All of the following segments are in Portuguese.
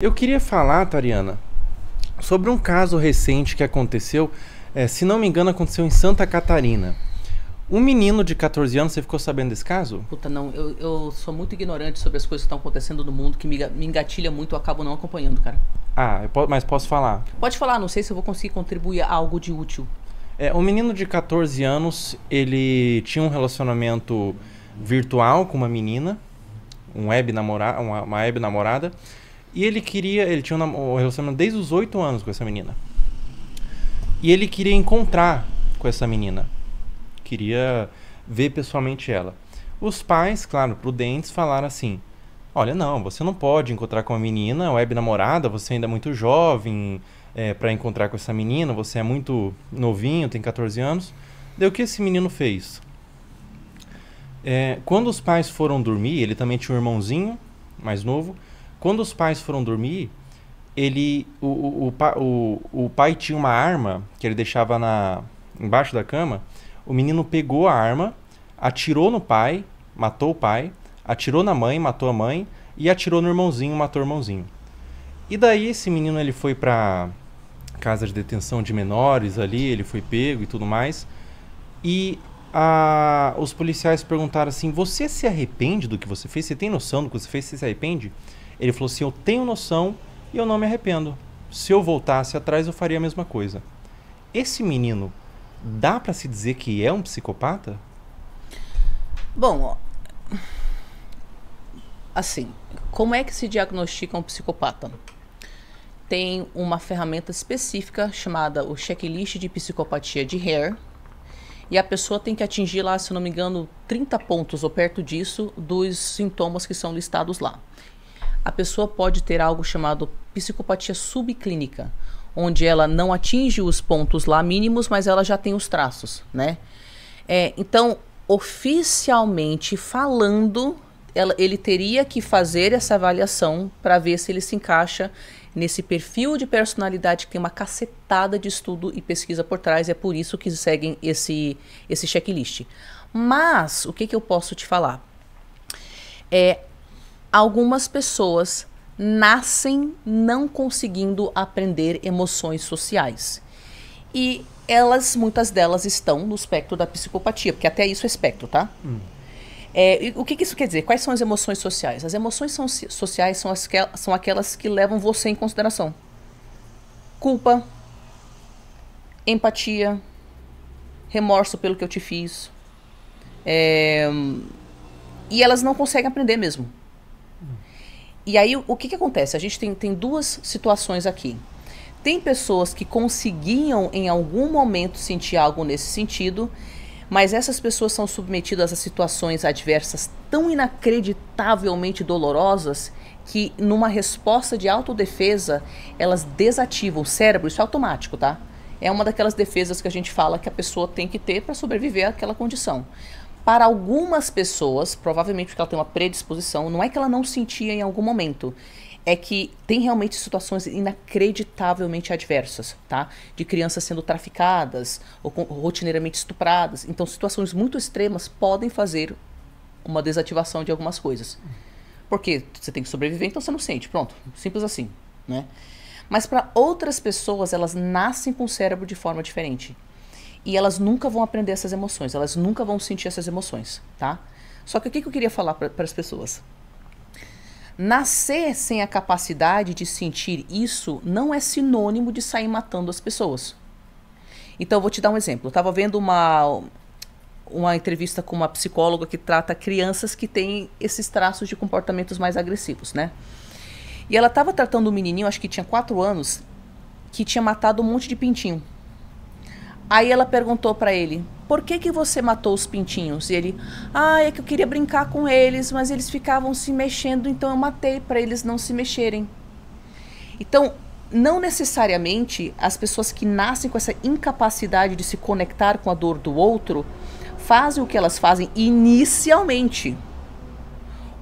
Eu queria falar, Tariana, sobre um caso recente que aconteceu, se não me engano, aconteceu em Santa Catarina. Um menino de 14 anos, você ficou sabendo desse caso? Puta, não, eu sou muito ignorante sobre as coisas que estão acontecendo no mundo, que me engatilha muito, eu acabo não acompanhando, cara. Ah, mas posso falar. Pode falar, não sei se eu vou conseguir contribuir a algo de útil. Um menino de 14 anos, ele tinha um relacionamento virtual com uma menina, uma web namorada, e ele tinha um relacionamento desde os 8 anos com essa menina. E ele queria encontrar com essa menina. Queria ver pessoalmente ela. Os pais, claro, prudentes, falaram assim: olha, não, você não pode encontrar com a menina, web namorada, você ainda é muito jovem para encontrar com essa menina, você é muito novinho, tem 14 anos. Daí o que esse menino fez? Quando os pais foram dormir, ele também tinha um irmãozinho mais novo. Quando os pais foram dormir, o pai tinha uma arma que ele deixava embaixo da cama. O menino pegou a arma, atirou no pai, matou o pai, atirou na mãe, matou a mãe, e atirou no irmãozinho, matou o irmãozinho. E daí esse menino ele foi pra casa de detenção de menores ali, ele foi pego e tudo mais. E os policiais perguntaram assim: você se arrepende do que você fez? Você tem noção do que você fez? Você se arrepende? Ele falou assim: eu tenho noção e eu não me arrependo. Se eu voltasse atrás, eu faria a mesma coisa. Esse menino, dá pra se dizer que é um psicopata? Bom, assim, como é que se diagnostica um psicopata? Tem uma ferramenta específica chamada o checklist de psicopatia de Hare. E a pessoa tem que atingir lá, se não me engano, 30 pontos ou perto disso dos sintomas que são listados lá. A pessoa pode ter algo chamado psicopatia subclínica, onde ela não atinge os pontos lá mínimos, mas ela já tem os traços, né? Então, oficialmente falando, ele teria que fazer essa avaliação para ver se ele se encaixa nesse perfil de personalidade que tem uma cacetada de estudo e pesquisa por trás. É por isso que seguem esse checklist. Mas, o que eu posso te falar? Algumas pessoas nascem não conseguindo aprender emoções sociais. E muitas delas estão no espectro da psicopatia, porque até isso é espectro, tá? O que isso quer dizer? Quais são as emoções sociais? As emoções sociais são aquelas que levam você em consideração. Culpa, empatia, remorso pelo que eu te fiz. E elas não conseguem aprender mesmo. E aí, o que acontece? A gente tem duas situações aqui. Tem pessoas que conseguiam, em algum momento, sentir algo nesse sentido, mas essas pessoas são submetidas a situações adversas tão inacreditavelmente dolorosas que, numa resposta de autodefesa, elas desativam o cérebro. Isso é automático, tá? É uma daquelas defesas que a gente fala que a pessoa tem que ter para sobreviver àquela condição. Para algumas pessoas, provavelmente porque ela tem uma predisposição, não é que ela não sentia em algum momento, é que tem realmente situações inacreditavelmente adversas, tá? De crianças sendo traficadas ou rotineiramente estupradas. Então, situações muito extremas podem fazer uma desativação de algumas coisas. Porque você tem que sobreviver, então você não sente. Pronto, simples assim, né? Mas para outras pessoas, elas nascem com o cérebro de forma diferente. E elas nunca vão aprender essas emoções, elas nunca vão sentir essas emoções, tá? Só que o que eu queria falar para as pessoas? Nascer sem a capacidade de sentir isso não é sinônimo de sair matando as pessoas. Então, eu vou te dar um exemplo. Eu estava vendo uma entrevista com uma psicóloga que trata crianças que têm esses traços de comportamentos mais agressivos, né? E ela estava tratando um menininho, acho que tinha 4 anos, que tinha matado um monte de pintinho. Aí ela perguntou pra ele: por que você matou os pintinhos? E ele: é que eu queria brincar com eles, mas eles ficavam se mexendo, então eu matei pra eles não se mexerem. Então, não necessariamente as pessoas que nascem com essa incapacidade de se conectar com a dor do outro fazem o que elas fazem inicialmente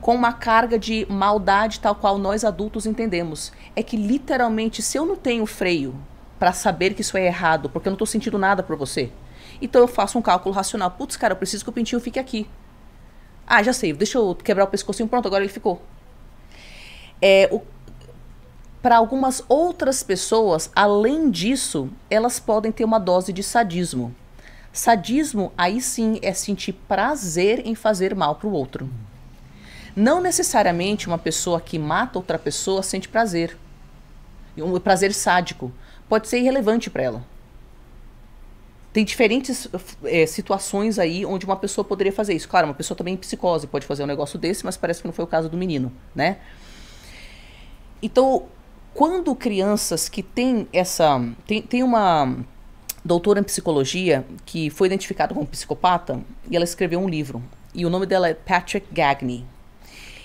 com uma carga de maldade tal qual nós adultos entendemos. É que literalmente, se eu não tenho freio para saber que isso é errado, porque eu não tô sentindo nada por você, então eu faço um cálculo racional. Putz, cara, eu preciso que o pintinho fique aqui. Já sei, deixa eu quebrar o pescocinho. Pronto, agora ele ficou. para algumas outras pessoas, além disso, elas podem ter uma dose de sadismo. Sadismo, aí sim, é sentir prazer em fazer mal para o outro. Não necessariamente uma pessoa que mata outra pessoa sente prazer. Um prazer sádico. Pode ser irrelevante para ela. Tem diferentes situações aí onde uma pessoa poderia fazer isso. Claro, uma pessoa também em psicose pode fazer um negócio desse, mas parece que não foi o caso do menino, né? Então, quando crianças que têm essa... Tem uma doutora em psicologia que foi identificada como psicopata e ela escreveu um livro. E o nome dela é Patrick Gagne.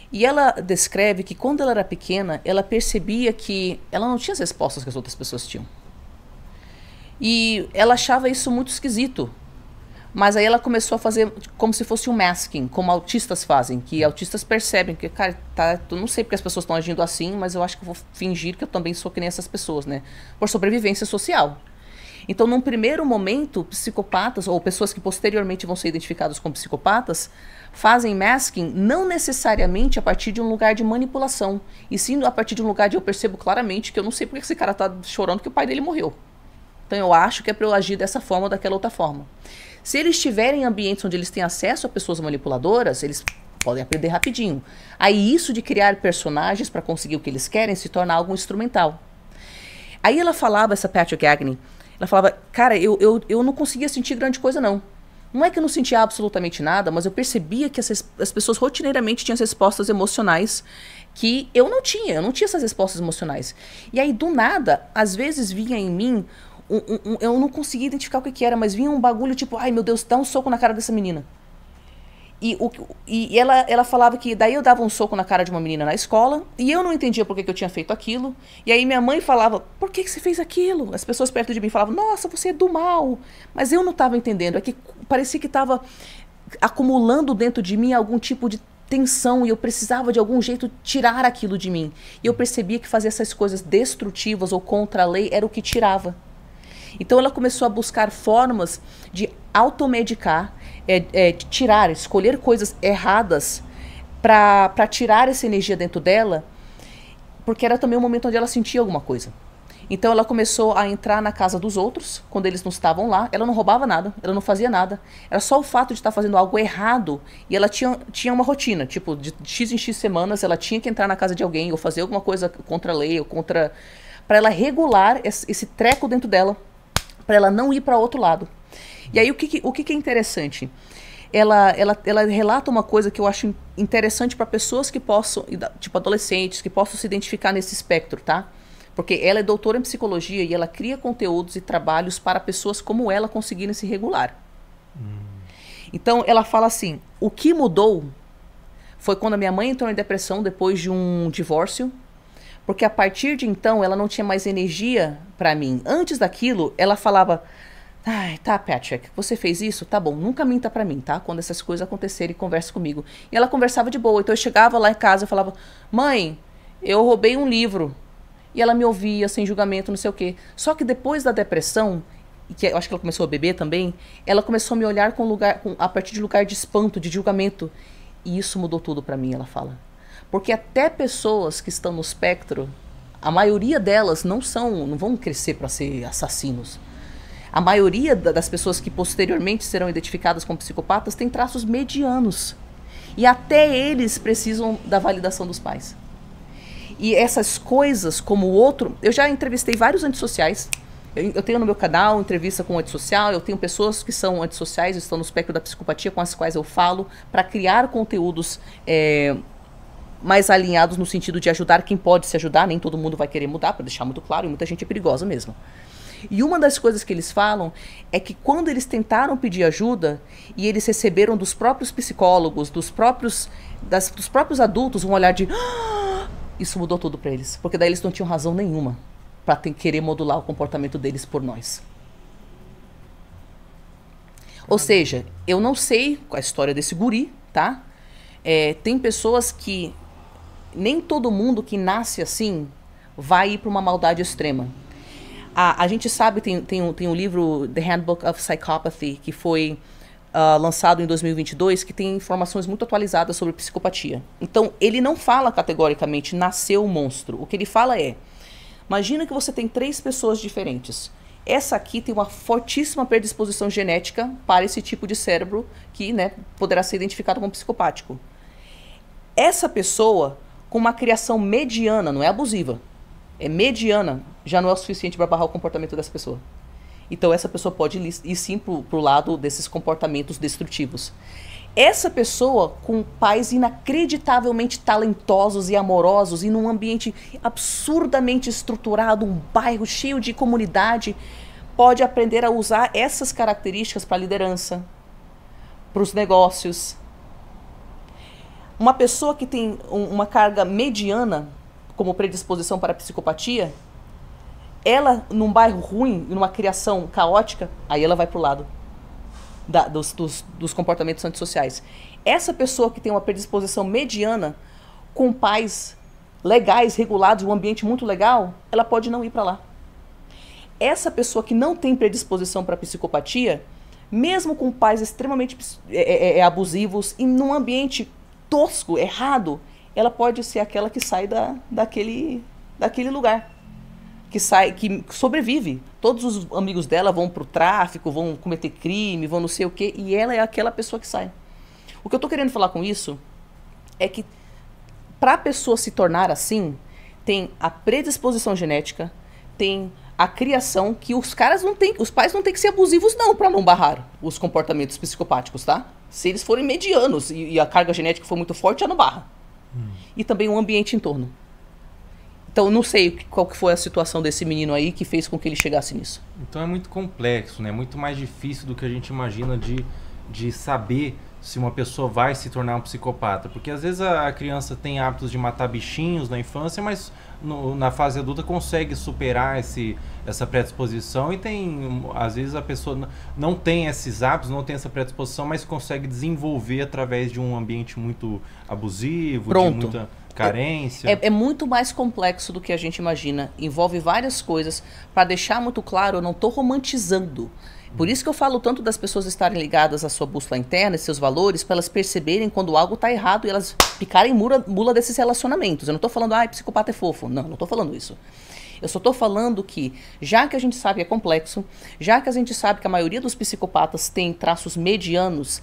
E ela descreve que quando ela era pequena, ela percebia que ela não tinha as respostas que as outras pessoas tinham. E ela achava isso muito esquisito. Mas aí ela começou a fazer como se fosse um masking, como autistas fazem, que autistas percebem que, cara, eu não sei porque as pessoas estão agindo assim, mas eu acho que eu vou fingir que eu também sou que nem essas pessoas, né? Por sobrevivência social. Então, num primeiro momento, psicopatas, ou pessoas que posteriormente vão ser identificadas como psicopatas, fazem masking não necessariamente a partir de um lugar de manipulação, e sim a partir de um lugar de eu percebo claramente que eu não sei porque esse cara tá chorando que o pai dele morreu. Então eu acho que é para eu agir dessa forma ou daquela outra forma. Se eles estiverem em ambientes onde eles têm acesso a pessoas manipuladoras, eles podem aprender rapidinho. Aí isso de criar personagens para conseguir o que eles querem se torna algo instrumental. Aí ela falava, essa Patrick Gagne, ela falava, cara, eu não conseguia sentir grande coisa não. Não é que eu não sentia absolutamente nada, mas eu percebia que as pessoas rotineiramente tinham as respostas emocionais que eu não tinha essas respostas emocionais. E aí, do nada, às vezes vinha em mim, eu não conseguia identificar o que era, mas vinha um bagulho tipo, ai meu Deus, dá um soco na cara dessa menina. E ela falava que daí eu dava um soco na cara de uma menina na escola e eu não entendia por que eu tinha feito aquilo. E aí minha mãe falava, por que você fez aquilo? As pessoas perto de mim falavam, nossa, você é do mal. Mas eu não estava entendendo, é que parecia que estava acumulando dentro de mim algum tipo de tensão e eu precisava de algum jeito tirar aquilo de mim. E eu percebia que fazer essas coisas destrutivas ou contra a lei era o que tirava. Então ela começou a buscar formas de automedicar, tirar, escolher coisas erradas para tirar essa energia dentro dela, porque era também um momento onde ela sentia alguma coisa. Então ela começou a entrar na casa dos outros, quando eles não estavam lá. Ela não roubava nada, ela não fazia nada. Era só o fato de estar fazendo algo errado. E ela tinha uma rotina, tipo, de X em X semanas, ela tinha que entrar na casa de alguém, ou fazer alguma coisa contra a lei, ou contra... para ela regular esse treco dentro dela, para ela não ir para outro lado. E aí o que é interessante? Ela relata uma coisa que eu acho interessante para pessoas que possam, tipo adolescentes, que possam se identificar nesse espectro, tá? Porque ela é doutora em psicologia e ela cria conteúdos e trabalhos para pessoas como ela conseguirem se regular. Então ela fala assim, o que mudou foi quando a minha mãe entrou em depressão depois de um divórcio, porque a partir de então ela não tinha mais energia para mim. Antes daquilo, ela falava, ai, tá, Patrick, você fez isso? Tá bom, nunca minta pra mim, tá? Quando essas coisas acontecerem, converse comigo. E ela conversava de boa. Então eu chegava lá em casa e falava, mãe, eu roubei um livro. E ela me ouvia, sem julgamento, não sei o quê. Só que depois da depressão, que eu acho que ela começou a beber também, ela começou a me olhar a partir de lugar de espanto, de julgamento. E isso mudou tudo pra mim, ela fala. Porque até pessoas que estão no espectro, a maioria delas não vão crescer para ser assassinos. A maioria das pessoas que posteriormente serão identificadas como psicopatas tem traços medianos. E até eles precisam da validação dos pais. E essas coisas, como o outro... Eu já entrevistei vários antissociais. Eu tenho no meu canal entrevista com um antissocial. Eu tenho pessoas que são antissociais, estão no espectro da psicopatia, com as quais eu falo, para criar conteúdos mais alinhados no sentido de ajudar quem pode se ajudar. Nem todo mundo vai querer mudar, para deixar muito claro. E muita gente é perigosa mesmo. E uma das coisas que eles falam é que quando eles tentaram pedir ajuda e eles receberam dos próprios psicólogos, dos próprios adultos, um olhar de... Isso mudou tudo para eles. Porque daí eles não tinham razão nenhuma para querer modular o comportamento deles por nós. Ou seja, eu não sei a história desse guri, tá? Tem pessoas que... Nem todo mundo que nasce assim vai ir para uma maldade extrema. A gente sabe, tem um livro, The Handbook of Psychopathy, que foi lançado em 2022, que tem informações muito atualizadas sobre psicopatia. Então, ele não fala categoricamente, nasceu um monstro. O que ele fala é, Imagina que você tem 3 pessoas diferentes. Essa aqui tem uma fortíssima predisposição genética para esse tipo de cérebro que, né, poderá ser identificado como psicopático. Essa pessoa, com uma criação mediana, não é abusiva, é mediana, já não é o suficiente para barrar o comportamento dessa pessoa. Então essa pessoa pode ir sim pro lado desses comportamentos destrutivos. Essa pessoa com pais inacreditavelmente talentosos e amorosos e num ambiente absurdamente estruturado, um bairro cheio de comunidade, pode aprender a usar essas características para a liderança, para os negócios. Uma pessoa que tem uma carga mediana como predisposição para a psicopatia, ela, num bairro ruim, numa criação caótica, aí ela vai pro lado dos comportamentos antissociais. Essa pessoa que tem uma predisposição mediana, com pais legais, regulados, um ambiente muito legal, ela pode não ir para lá. Essa pessoa que não tem predisposição para psicopatia, mesmo com pais extremamente abusivos, e num ambiente tosco, errado, ela pode ser aquela que sai daquele lugar. Que sobrevive. Todos os amigos dela vão pro tráfico, vão cometer crime, vão não sei o quê, e ela é aquela pessoa que sai. O que eu tô querendo falar com isso é que para a pessoa se tornar assim, tem a predisposição genética, tem a criação, que os pais não têm que ser abusivos não, para não barrar os comportamentos psicopáticos, tá? Se eles forem medianos e a carga genética for muito forte, já não barra. E também o ambiente em torno. Então, eu não sei qual que foi a situação desse menino aí que fez com que ele chegasse nisso. Então é muito complexo, né? Muito mais difícil do que a gente imagina de saber se uma pessoa vai se tornar um psicopata. Porque às vezes a criança tem hábitos de matar bichinhos na infância, mas na fase adulta consegue superar essa predisposição, e às vezes a pessoa não tem esses hábitos, não tem essa predisposição, mas consegue desenvolver através de um ambiente muito abusivo, Pronto. de muita carência. É muito mais complexo do que a gente imagina. Envolve várias coisas. Para deixar muito claro, eu não estou romantizando. Por isso que eu falo tanto das pessoas estarem ligadas à sua bússola interna, seus valores, para elas perceberem quando algo está errado e elas picarem mula desses relacionamentos. Eu não estou falando, psicopata é fofo. Não estou falando isso. Eu só estou falando que, já que a gente sabe que é complexo, já que a gente sabe que a maioria dos psicopatas tem traços medianos,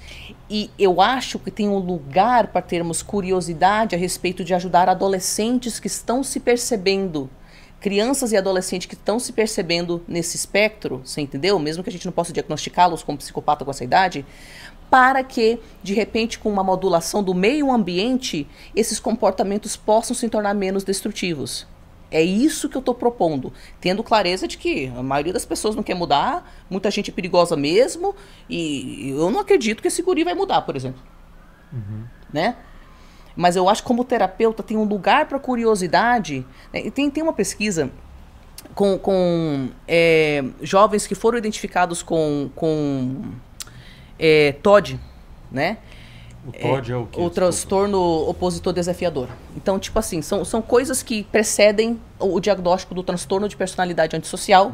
e eu acho que tem um lugar para termos curiosidade a respeito de ajudar adolescentes que estão se percebendo, crianças e adolescentes que estão se percebendo nesse espectro, você entendeu? Mesmo que a gente não possa diagnosticá-los como psicopata com essa idade, para que, de repente, com uma modulação do meio ambiente, esses comportamentos possam se tornar menos destrutivos. É isso que eu estou propondo, tendo clareza de que a maioria das pessoas não quer mudar, muita gente é perigosa mesmo, e eu não acredito que esse guri vai mudar, por exemplo. Né? Mas eu acho que como terapeuta tem um lugar para curiosidade, né? E tem uma pesquisa com jovens que foram identificados com TOD, né? O TOD é o quê? O transtorno opositor desafiador. Então, tipo assim, são coisas que precedem o diagnóstico do transtorno de personalidade antissocial,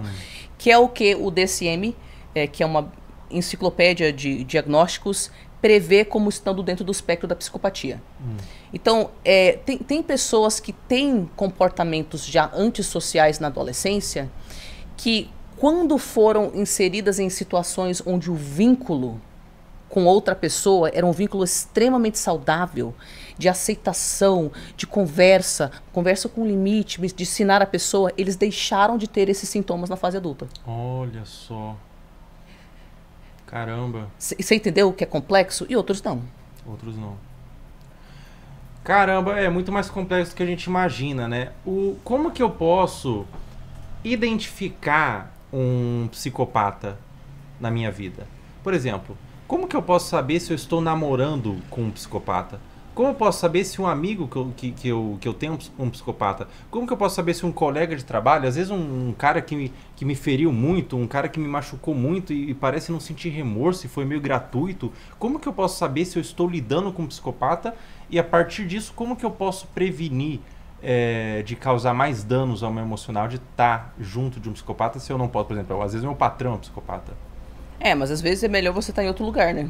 que é o que o DSM, que é uma enciclopédia de diagnósticos, prevê como estando dentro do espectro da psicopatia. Então, tem pessoas que têm comportamentos já antissociais na adolescência, que quando foram inseridas em situações onde o vínculo com outra pessoa era um vínculo extremamente saudável, de aceitação, de conversa com limite, de ensinar a pessoa, eles deixaram de ter esses sintomas na fase adulta. Olha só. Caramba. Você entendeu o que é complexo? E outros não. Outros não. Caramba, é muito mais complexo do que a gente imagina, né? Como que eu posso identificar um psicopata na minha vida? Por exemplo, como que eu posso saber se eu estou namorando com um psicopata? Como eu posso saber se um amigo que eu tenho um psicopata? Como que eu posso saber se um colega de trabalho, às vezes um cara que me feriu muito, um cara que me machucou muito e parece não sentir remorso e foi meio gratuito, como que eu posso saber se eu estou lidando com um psicopata? E a partir disso, como que eu posso prevenir de causar mais danos ao meu emocional, de estar junto de um psicopata, se eu não posso? Por exemplo, às vezes meu patrão é um psicopata. Mas às vezes é melhor você estar em outro lugar, né?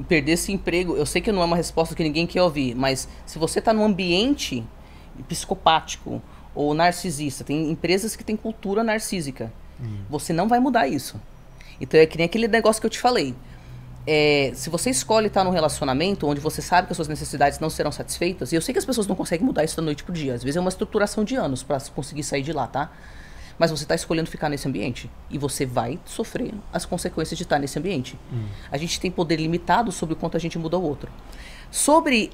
Perder esse emprego, eu sei que não é uma resposta que ninguém quer ouvir, mas se você está num ambiente psicopático, ou narcisista. Tem empresas que têm cultura narcísica. Você não vai mudar isso. Então é que nem aquele negócio que eu te falei. Se você escolhe estar num relacionamento onde você sabe que as suas necessidades não serão satisfeitas, e eu sei que as pessoas não conseguem mudar isso da noite pro dia. Às vezes é uma estruturação de anos para conseguir sair de lá, tá? Mas você está escolhendo ficar nesse ambiente. E você vai sofrer as consequências de estar nesse ambiente. A gente tem poder limitado sobre o quanto a gente muda o outro. Sobre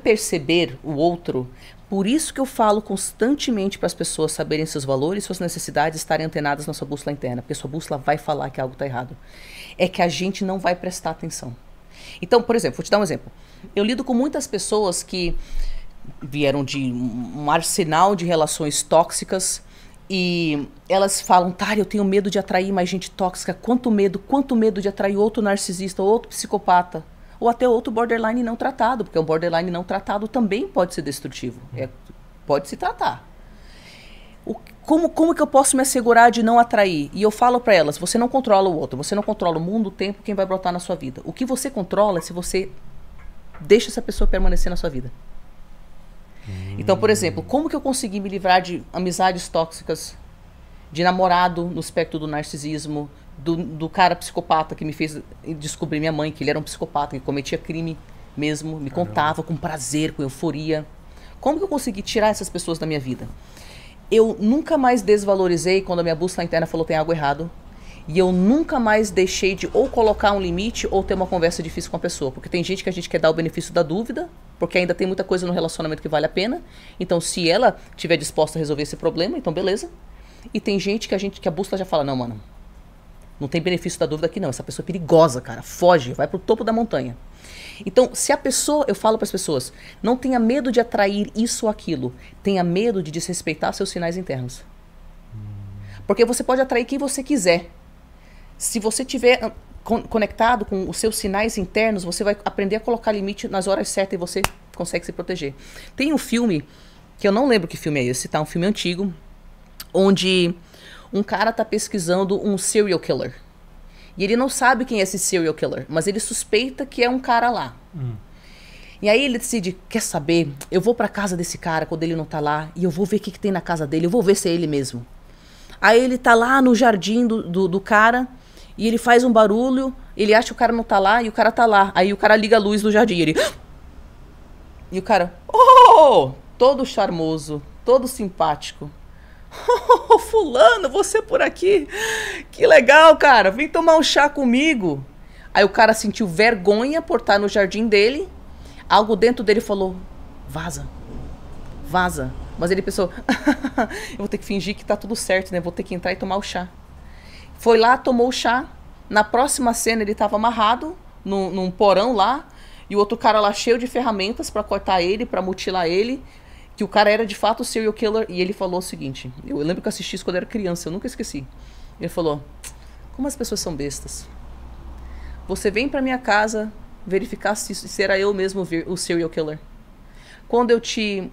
perceber o outro, por isso que eu falo constantemente para as pessoas saberem seus valores, suas necessidades, estarem antenadas na sua bússola interna. Porque a sua bússola vai falar que algo está errado. É que a gente não vai prestar atenção. Então, por exemplo, vou te dar um exemplo. Eu lido com muitas pessoas que vieram de um arsenal de relações tóxicas e elas falam, Tari, eu tenho medo de atrair mais gente tóxica. Quanto medo de atrair outro narcisista, outro psicopata, ou até outro borderline não tratado, porque um borderline não tratado também pode ser destrutivo. Pode se tratar. Como que eu posso me assegurar de não atrair? E eu falo para elas, você não controla o outro, você não controla o mundo, o tempo, quem vai brotar na sua vida. O que você controla é se você deixa essa pessoa permanecer na sua vida. Então, por exemplo, como que eu consegui me livrar de amizades tóxicas, de namorado no espectro do narcisismo, do cara psicopata que me fez descobrir minha mãe, que ele era um psicopata, que cometia crime mesmo, me contava com prazer, com euforia. Como que eu consegui tirar essas pessoas da minha vida? Eu nunca mais desvalorizei quando a minha bússola interna falou tem algo errado. E eu nunca mais deixei de ou colocar um limite ou ter uma conversa difícil com a pessoa. Porque tem gente que a gente quer dar o benefício da dúvida, porque ainda tem muita coisa no relacionamento que vale a pena. Então, se ela estiver disposta a resolver esse problema, então beleza. E tem gente que a bússola já fala, não, mano, não tem benefício da dúvida aqui não. Essa pessoa é perigosa, cara. Foge, vai pro topo da montanha. Então, se a pessoa, eu falo para as pessoas, não tenha medo de atrair isso ou aquilo. Tenha medo de desrespeitar seus sinais internos. Porque você pode atrair quem você quiser. Se você estiver conectado com os seus sinais internos, você vai aprender a colocar limite nas horas certas e você consegue se proteger. Tem um filme, que eu não lembro que filme é esse, tá? Um filme antigo, onde um cara tá pesquisando um serial killer. E ele não sabe quem é esse serial killer, mas ele suspeita que é um cara lá. E aí ele decide, quer saber, eu vou pra casa desse cara quando ele não tá lá, e eu vou ver o que tem na casa dele, eu vou ver se é ele mesmo. Aí ele tá lá no jardim do cara, e ele faz um barulho, ele acha que o cara não tá lá, e o cara tá lá. Aí o cara liga a luz do jardim, ele... E o cara, oh, todo charmoso, todo simpático. Oh, fulano, você por aqui? Que legal, cara, vem tomar um chá comigo. Aí o cara sentiu vergonha por estar no jardim dele. Algo dentro dele falou, vaza, vaza. Mas ele pensou, eu vou ter que fingir que tá tudo certo, né? Vou ter que entrar e tomar o chá. Foi lá, tomou o chá. Na próxima cena ele tava amarrado num porão lá. E o outro cara lá cheio de ferramentas pra cortar ele, pra mutilar ele. Que o cara era de fato o serial killer. E ele falou o seguinte, eu lembro que eu assisti isso quando eu era criança, eu nunca esqueci. Ele falou, como as pessoas são bestas. Você vem pra minha casa verificar se era eu mesmo o serial killer. Quando eu te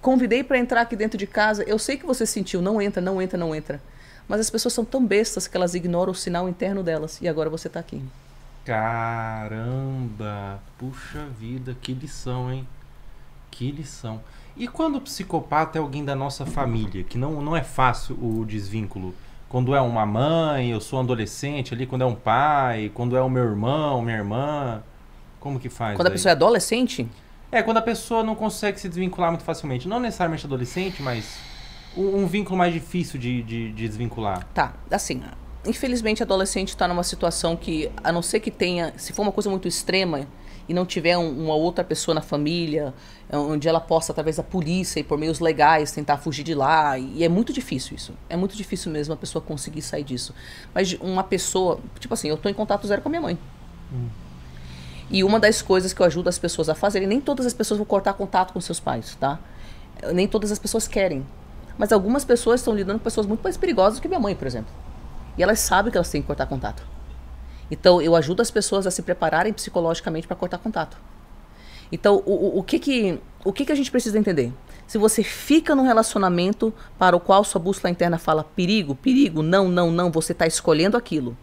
convidei pra entrar aqui dentro de casa, eu sei que você sentiu, não entra, não entra, não entra. Mas as pessoas são tão bestas que elas ignoram o sinal interno delas. E agora você tá aqui. Caramba! Puxa vida, que lição, hein? Que lição. E quando o psicopata é alguém da nossa família, que não é fácil o desvínculo? Quando é uma mãe, eu sou um adolescente ali, quando é um pai, quando é o meu irmão, minha irmã, como que faz? Quando a pessoa é adolescente? Quando a pessoa não consegue se desvincular muito facilmente. Não necessariamente adolescente, mas um vínculo mais difícil de desvincular. Tá, assim, infelizmente adolescente está numa situação que, a não ser que tenha, se for uma coisa muito extrema e não tiver uma outra pessoa na família, onde ela possa, através da polícia e por meios legais, tentar fugir de lá, e é muito difícil isso. É muito difícil mesmo a pessoa conseguir sair disso. Mas uma pessoa, tipo assim, eu tô em contato zero com a minha mãe. E uma das coisas que eu ajudo as pessoas a fazerem, nem todas as pessoas vão cortar contato com seus pais, tá? Nem todas as pessoas querem. Mas algumas pessoas estão lidando com pessoas muito mais perigosas que minha mãe, por exemplo. E elas sabem que elas têm que cortar contato. Então, eu ajudo as pessoas a se prepararem psicologicamente para cortar contato. Então, o que a gente precisa entender? Se você fica num relacionamento para o qual sua bússola interna fala perigo, perigo, não, não, não, você está escolhendo aquilo.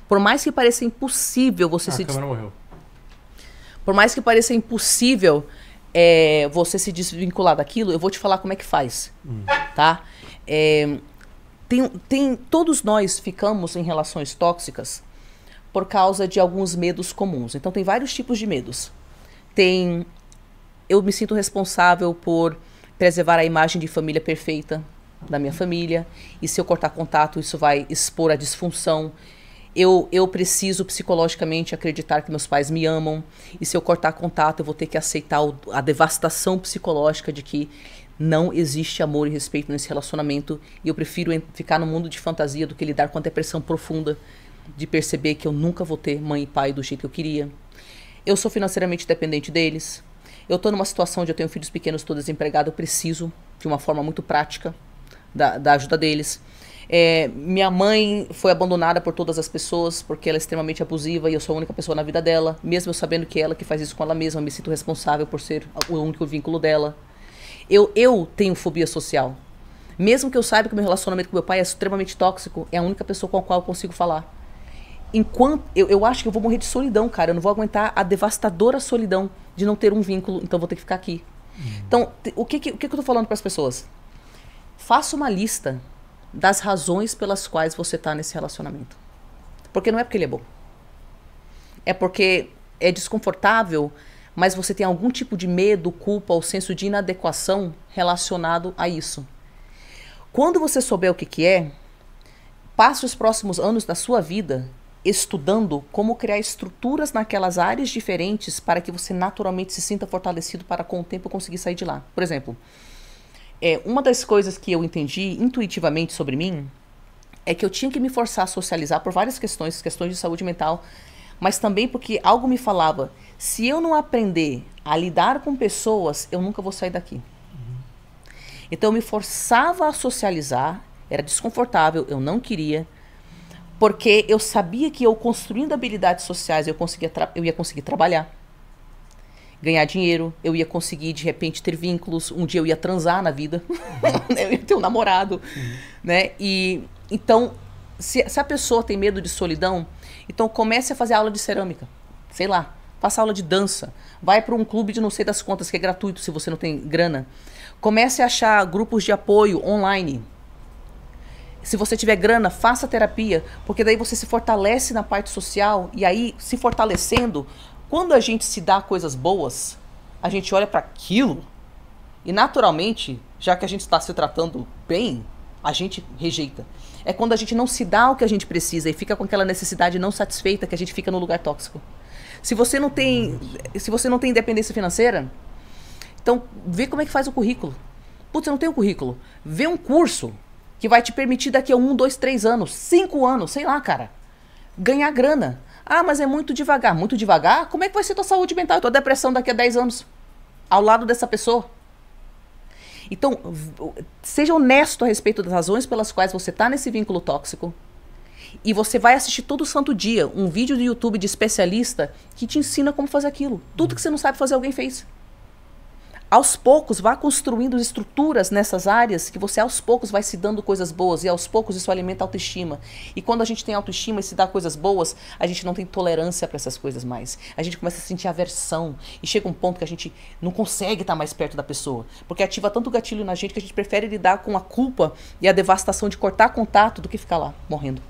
Por mais que pareça impossível você A câmera morreu. Por mais que pareça impossível você se desvincular daquilo, eu vou te falar como é que faz, tá? Todos nós ficamos em relações tóxicas por causa de alguns medos comuns. Então, tem vários tipos de medos. Eu me sinto responsável por preservar a imagem de família perfeita da minha família, e se eu cortar contato, isso vai expor a disfunção. Eu preciso psicologicamente acreditar que meus pais me amam, e se eu cortar contato, eu vou ter que aceitar a devastação psicológica de que não existe amor e respeito nesse relacionamento, e eu prefiro ficar no mundo de fantasia do que lidar com a depressão profunda de perceber que eu nunca vou ter mãe e pai do jeito que eu queria. Eu sou financeiramente dependente deles. Eu estou numa situação onde eu tenho filhos pequenos, estou desempregado, eu preciso, de uma forma muito prática, da ajuda deles. Minha mãe foi abandonada por todas as pessoas porque ela é extremamente abusiva e eu sou a única pessoa na vida dela. Mesmo eu sabendo que é ela que faz isso com ela mesma, eu me sinto responsável por ser o único vínculo dela. Eu tenho fobia social. Mesmo que eu saiba que o meu relacionamento com meu pai é extremamente tóxico, é a única pessoa com a qual eu consigo falar. Eu acho que eu vou morrer de solidão, cara. Eu não vou aguentar a devastadora solidão de não ter um vínculo, então eu vou ter que ficar aqui. Então, o que eu tô falando para as pessoas? Faça uma lista das razões pelas quais você está nesse relacionamento. Porque não é porque ele é bom. É porque é desconfortável, mas você tem algum tipo de medo, culpa ou senso de inadequação relacionado a isso. Quando você souber o que é, passe os próximos anos da sua vida estudando como criar estruturas naquelas áreas diferentes para que você naturalmente se sinta fortalecido para com o tempo conseguir sair de lá. Por exemplo, uma das coisas que eu entendi intuitivamente sobre mim é que eu tinha que me forçar a socializar por várias questões de saúde mental, mas também porque algo me falava, se eu não aprender a lidar com pessoas, eu nunca vou sair daqui. Então eu me forçava a socializar, era desconfortável, eu não queria, porque eu sabia que eu construindo habilidades sociais eu ia conseguir trabalhar, ganhar dinheiro, eu ia conseguir de repente ter vínculos, um dia eu ia transar na vida, eu ia ter um namorado, né? E então, se a pessoa tem medo de solidão, então comece a fazer aula de cerâmica, sei lá, faça aula de dança, vai para um clube de não sei das quantas que é gratuito se você não tem grana, comece a achar grupos de apoio online. Se você tiver grana, faça terapia, porque daí você se fortalece na parte social, e aí, se fortalecendo, quando a gente se dá coisas boas, a gente olha para aquilo e naturalmente, já que a gente está se tratando bem, a gente rejeita. É quando a gente não se dá o que a gente precisa e fica com aquela necessidade não satisfeita que a gente fica no lugar tóxico. Se você não tem independência financeira, então vê como é que faz o currículo. Putz, eu não tenho currículo. Vê um curso que vai te permitir daqui a 1, 2, 3 anos, 5 anos, sei lá, cara, ganhar grana. Ah, mas é muito devagar. Muito devagar? Como é que vai ser tua saúde mental e tua depressão daqui a 10 anos? Ao lado dessa pessoa? Então, seja honesto a respeito das razões pelas quais você está nesse vínculo tóxico. E você vai assistir todo santo dia um vídeo do YouTube de especialista que te ensina como fazer aquilo. Tudo que você não sabe fazer, alguém fez. Aos poucos, vá construindo estruturas nessas áreas que você aos poucos vai se dando coisas boas e aos poucos isso alimenta a autoestima. E quando a gente tem autoestima e se dá coisas boas, a gente não tem tolerância para essas coisas mais. A gente começa a sentir aversão e chega um ponto que a gente não consegue estar mais perto da pessoa, porque ativa tanto gatilho na gente que a gente prefere lidar com a culpa e a devastação de cortar contato do que ficar lá, morrendo.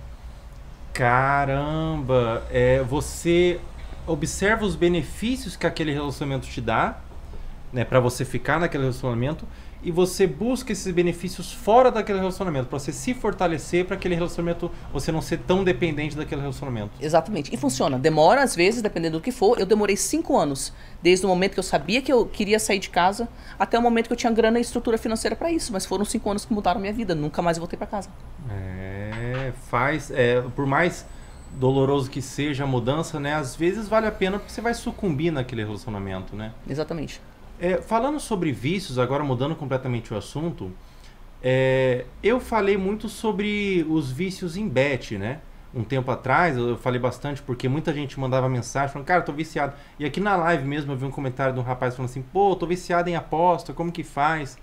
Caramba! Você observa os benefícios que aquele relacionamento te dá, né, para você ficar naquele relacionamento, e você busca esses benefícios fora daquele relacionamento, para você se fortalecer para aquele relacionamento, você não ser tão dependente daquele relacionamento. Exatamente. E funciona. Demora, às vezes, dependendo do que for. Eu demorei 5 anos, desde o momento que eu sabia que eu queria sair de casa, até o momento que eu tinha grana e estrutura financeira para isso. Mas foram 5 anos que mudaram a minha vida. Nunca mais voltei para casa. Por mais doloroso que seja a mudança, né, às vezes vale a pena porque você vai sucumbir naquele relacionamento, né? Exatamente. Falando sobre vícios, agora mudando completamente o assunto, eu falei muito sobre os vícios em bet, né? Um tempo atrás eu falei bastante porque muita gente mandava mensagem falando, cara, tô viciado. E aqui na live mesmo eu vi um comentário de um rapaz falando assim, pô, tô viciado em aposta, como que faz?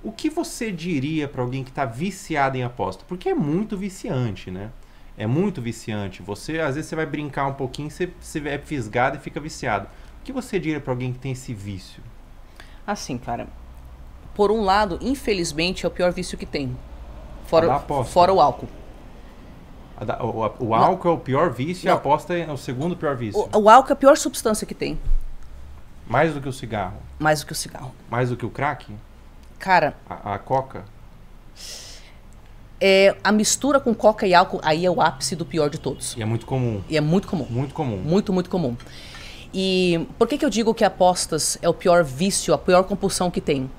O que você diria para alguém que tá viciado em aposta? Porque é muito viciante, né? É muito viciante. Às vezes você vai brincar um pouquinho, você é fisgado e fica viciado. O que você diria para alguém que tem esse vício? Assim, cara, por um lado, infelizmente, é o pior vício que tem. A da aposta. Fora o álcool. O álcool é o pior vício e a Não. aposta é o segundo pior vício. O álcool é a pior substância que tem. Mais do que o cigarro. Mais do que o cigarro. Mais do que o crack? Cara, A coca? a mistura com coca e álcool, aí é o ápice do pior de todos. E é muito comum. E é muito comum. Muito comum. Muito, muito comum. E por que eu digo que apostas é o pior vício, a pior compulsão que tem?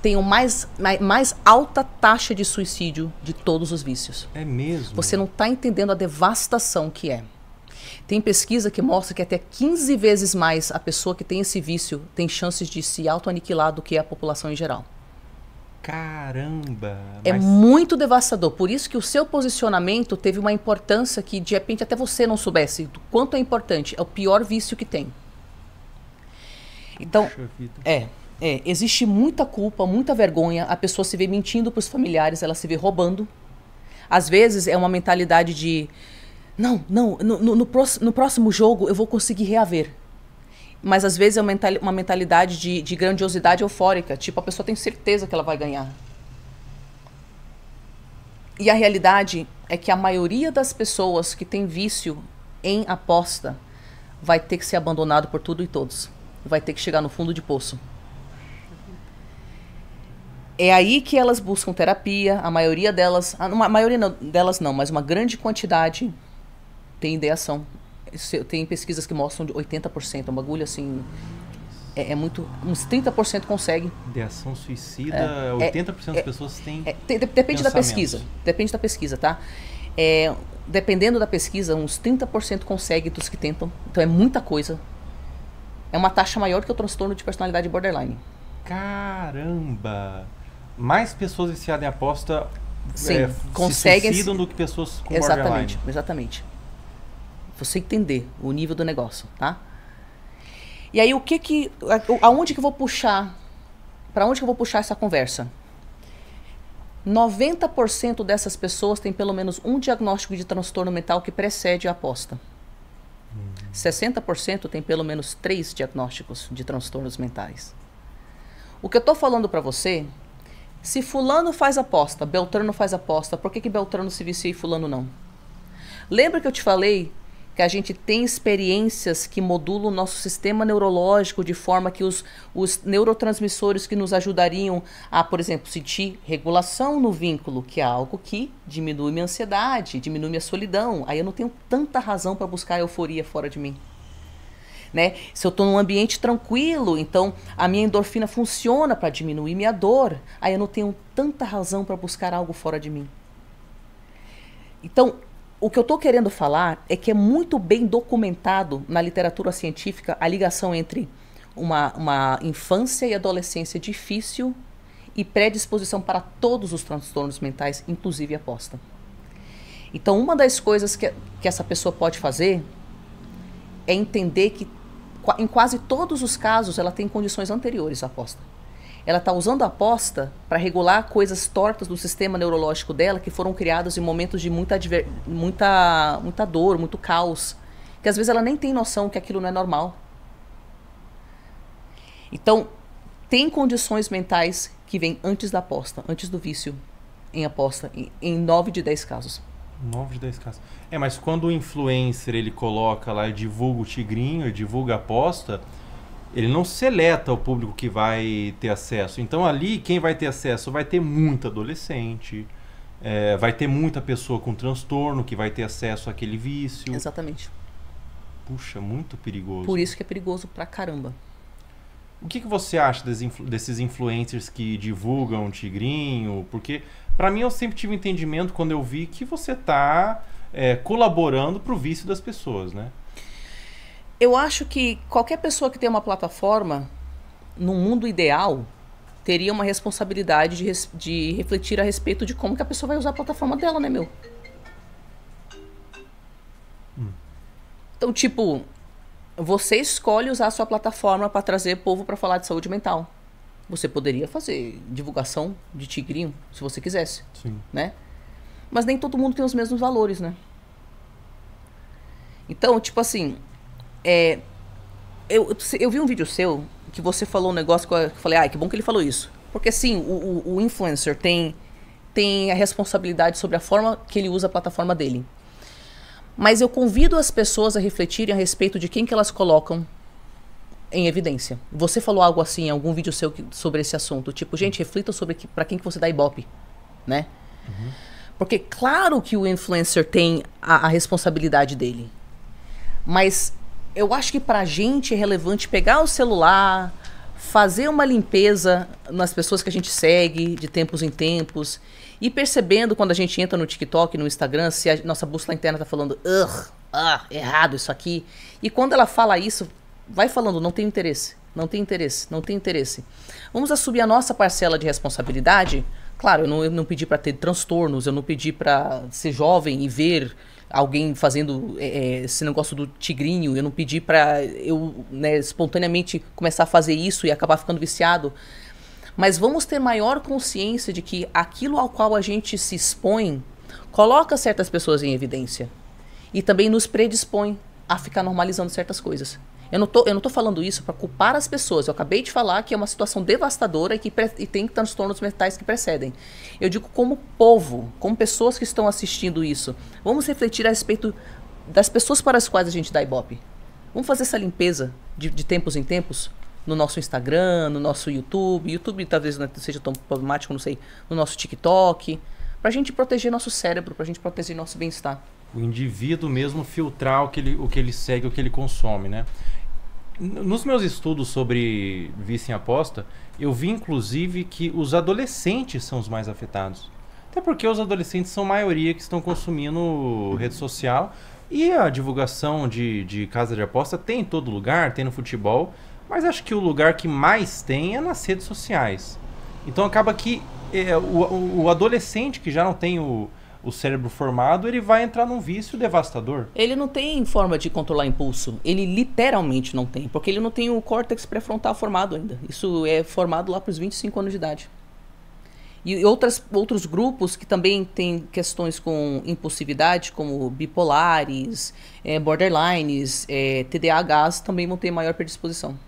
Tem a mais alta taxa de suicídio de todos os vícios. É mesmo? Você não está entendendo a devastação que é. Tem pesquisa que mostra que até 15 vezes mais a pessoa que tem esse vício tem chances de se auto-aniquilar do que a população em geral. Caramba! É muito devastador. Por isso que o seu posicionamento teve uma importância que de repente até você não soubesse do quanto é importante. É o pior vício que tem. Então, existe muita culpa, muita vergonha. A pessoa se vê mentindo para os familiares, ela se vê roubando. Às vezes é uma mentalidade de no próximo jogo eu vou conseguir reaver. Mas às vezes é uma mentalidade de grandiosidade eufórica. Tipo, a pessoa tem certeza que ela vai ganhar. E a realidade é que a maioria das pessoas que tem vício em aposta vai ter que ser abandonado por tudo e todos. Vai ter que chegar no fundo de poço. É aí que elas buscam terapia. A maioria delas... delas não, mas uma grande quantidade tem ideação. Tem pesquisas que mostram de 80%, um bagulho assim, muito, uns 30% consegue. Ideação suicida, 80% das pessoas têm depende da pesquisa, tá? Dependendo da pesquisa, uns 30% consegue dos que tentam, então é muita coisa. É uma taxa maior que o transtorno de personalidade borderline. Caramba! Mais pessoas viciadas em aposta conseguem se suicidam do que pessoas com borderline. Exatamente. Você entender o nível do negócio, tá? E aí, aonde que eu vou puxar? Para onde que eu vou puxar essa conversa? 90% dessas pessoas têm pelo menos um diagnóstico de transtorno mental que precede a aposta. 60% tem pelo menos 3 diagnósticos de transtornos mentais. O que eu tô falando para você, se fulano faz aposta, Beltrano faz aposta, por que Beltrano se vicia e fulano não? Lembra que eu te falei que a gente tem experiências que modulam o nosso sistema neurológico de forma que os neurotransmissores que nos ajudariam a, por exemplo, sentir regulação no vínculo, que é algo que diminui minha ansiedade, diminui minha solidão. Aí eu não tenho tanta razão para buscar euforia fora de mim. Né? Se eu estou num ambiente tranquilo, então a minha endorfina funciona para diminuir minha dor. Aí eu não tenho tanta razão para buscar algo fora de mim. Então, o que eu estou querendo falar é que é muito bem documentado na literatura científica a ligação entre uma infância e adolescência difícil e predisposição para todos os transtornos mentais, inclusive a aposta. Então, uma das coisas que essa pessoa pode fazer é entender que em quase todos os casos ela tem condições anteriores à aposta. Ela está usando a aposta para regular coisas tortas do sistema neurológico dela que foram criadas em momentos de muita dor, muito caos, que às vezes ela nem tem noção que aquilo não é normal. Então, tem condições mentais que vêm antes da aposta, antes do vício em aposta, em 9 de 10 casos. 9 de 10 casos. Mas quando o influencer ele coloca lá, divulga o tigrinho, divulga a aposta, ele não seleta o público que vai ter acesso. Então ali, quem vai ter acesso vai ter muito adolescente, vai ter muita pessoa com transtorno que vai ter acesso àquele vício. Exatamente. Puxa, muito perigoso. Por isso que é perigoso pra caramba. O que você acha desses influencers que divulgam o tigrinho? Porque pra mim eu sempre tive entendimento quando eu vi que você tá colaborando pro vício das pessoas, né? Eu acho que qualquer pessoa que tem uma plataforma, no mundo ideal, teria uma responsabilidade de refletir a respeito de como que a pessoa vai usar a plataforma dela, né, meu? Então, tipo, você escolhe usar a sua plataforma para trazer povo para falar de saúde mental. Você poderia fazer divulgação de tigrinho, se você quisesse. Sim. Né? Mas nem todo mundo tem os mesmos valores, né? Então, tipo assim... Eu vi um vídeo seu que você falou um negócio que eu falei, que bom que ele falou isso. Porque sim, o influencer tem a responsabilidade sobre a forma que ele usa a plataforma dele. Mas eu convido as pessoas a refletirem a respeito de quem que elas colocam em evidência. Você falou algo assim em algum vídeo seu sobre esse assunto. Tipo, gente, reflita sobre para quem que você dá ibope, né? Uhum. Porque claro que o influencer tem a responsabilidade dele. Mas eu acho que pra gente é relevante pegar o celular, fazer uma limpeza nas pessoas que a gente segue de tempos em tempos e percebendo quando a gente entra no TikTok, no Instagram, se a nossa bússola interna tá falando errado isso aqui. E quando ela fala isso, vai falando, não tem interesse, não tem interesse, não tem interesse. Vamos assumir a nossa parcela de responsabilidade. Claro, eu não pedi para ter transtornos, eu não pedi para ser jovem e ver alguém fazendo esse negócio do tigrinho, eu não pedi para eu, né, espontaneamente começar a fazer isso e acabar ficando viciado. Mas vamos ter maior consciência de que aquilo ao qual a gente se expõe coloca certas pessoas em evidência e também nos predispõe a ficar normalizando certas coisas. Eu não tô falando isso para culpar as pessoas. Eu acabei de falar que é uma situação devastadora e tem transtornos mentais que precedem. Eu digo como povo, como pessoas que estão assistindo isso. Vamos refletir a respeito das pessoas para as quais a gente dá ibope. Vamos fazer essa limpeza de tempos em tempos no nosso Instagram, no nosso YouTube. YouTube talvez não seja tão problemático, não sei. No nosso TikTok. Pra gente proteger nosso cérebro, pra gente proteger nosso bem-estar. O indivíduo mesmo filtrar o que ele segue, o que ele consome, né? Nos meus estudos sobre vício em aposta, eu vi inclusive que os adolescentes são os mais afetados. Até porque os adolescentes são a maioria que estão consumindo rede social e a divulgação de casa de aposta tem em todo lugar, tem no futebol, mas acho que o lugar que mais tem é nas redes sociais. Então acaba que o adolescente que já não tem o cérebro formado, ele vai entrar num vício devastador. Ele não tem forma de controlar impulso. Ele literalmente não tem, porque ele não tem o córtex pré-frontal formado ainda. Isso é formado lá para os 25 anos de idade. E outros grupos que também têm questões com impulsividade, como bipolares, borderlines, TDAHs, também vão ter maior predisposição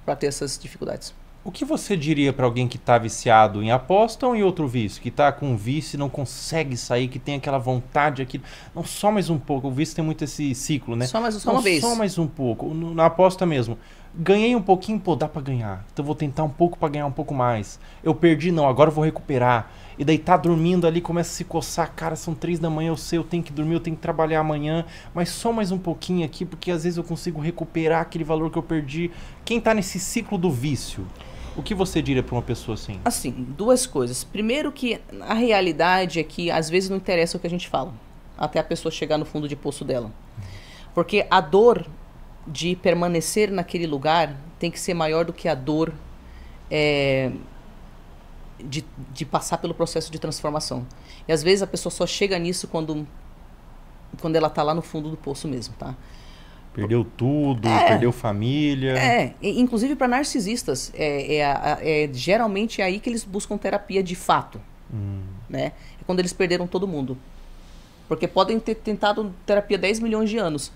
para ter essas dificuldades. O que você diria para alguém que está viciado em aposta ou em outro vício? Que está com um vício e não consegue sair, que tem aquela vontade, aquilo... Não, só mais um pouco. O vício tem muito esse ciclo, né? Só uma vez. Só mais um pouco. Na aposta mesmo. Ganhei um pouquinho, pô, dá para ganhar. Então vou tentar um pouco para ganhar um pouco mais. Eu perdi, não, agora eu vou recuperar. E daí tá dormindo ali, começa a se coçar. Cara, são 3 da manhã, eu sei, eu tenho que dormir, eu tenho que trabalhar amanhã. Mas só mais um pouquinho aqui, porque às vezes eu consigo recuperar aquele valor que eu perdi. Quem tá nesse ciclo do vício... O que você diria para uma pessoa assim? Assim, 2 coisas. Primeiro que a realidade é que às vezes não interessa o que a gente fala, até a pessoa chegar no fundo de poço dela. Porque a dor de permanecer naquele lugar tem que ser maior do que a dor de passar pelo processo de transformação. E às vezes a pessoa só chega nisso quando ela está lá no fundo do poço mesmo, tá? Perdeu tudo, perdeu família. Inclusive para narcisistas, geralmente é aí que eles buscam terapia de fato. Né? É quando eles perderam todo mundo. Porque podem ter tentado terapia 10 milhões de anos.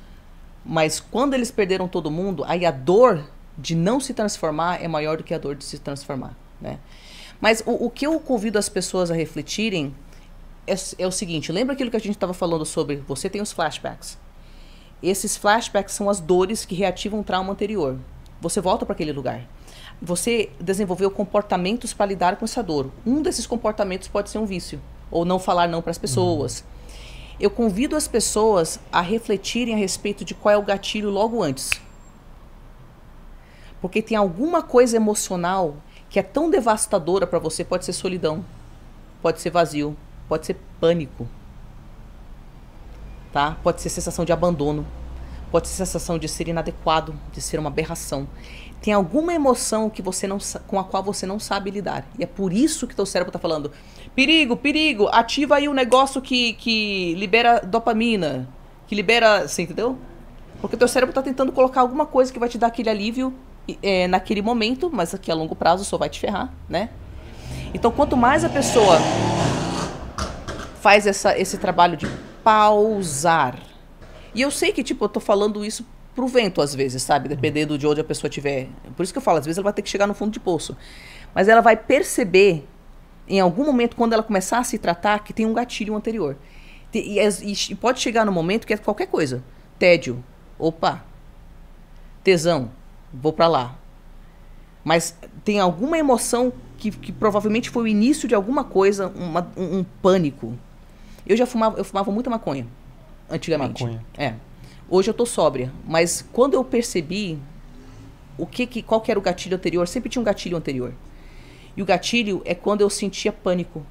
Mas quando eles perderam todo mundo, aí a dor de não se transformar é maior do que a dor de se transformar. Né? Mas o que eu convido as pessoas a refletirem é o seguinte, lembra aquilo que a gente estava falando sobre, você tem os flashbacks. Esses flashbacks são as dores que reativam um trauma anterior. Você volta para aquele lugar. Você desenvolveu comportamentos para lidar com essa dor. Um desses comportamentos pode ser um vício. Ou não falar não para as pessoas. Eu convido as pessoas a refletirem a respeito de qual é o gatilho logo antes. Porque tem alguma coisa emocional que é tão devastadora para você. Pode ser solidão. Pode ser vazio. Pode ser pânico. Tá? Pode ser sensação de abandono, pode ser sensação de ser inadequado, de ser uma aberração. Tem alguma emoção que com a qual você não sabe lidar. E é por isso que teu cérebro está falando, perigo, perigo, ativa aí o negócio que libera dopamina, que libera, você entendeu? Porque teu cérebro está tentando colocar alguma coisa que vai te dar aquele alívio naquele momento, mas que a longo prazo só vai te ferrar, né? Então, quanto mais a pessoa faz esse trabalho de pausar. E eu sei que, eu tô falando isso pro vento, às vezes, sabe? Dependendo de onde a pessoa estiver. Por isso que eu falo, às vezes ela vai ter que chegar no fundo de poço. Mas ela vai perceber, em algum momento, quando ela começar a se tratar, que tem um gatilho anterior. E pode chegar no momento que é qualquer coisa. Tédio. Opa. Tesão. Vou pra lá. Mas tem alguma emoção que provavelmente foi o início de alguma coisa, um pânico. Eu fumava muita maconha, antigamente. Maconha. Hoje eu tô sóbria, mas quando eu percebi qual que era o gatilho anterior, sempre tinha um gatilho anterior. E o gatilho é quando eu sentia pânico.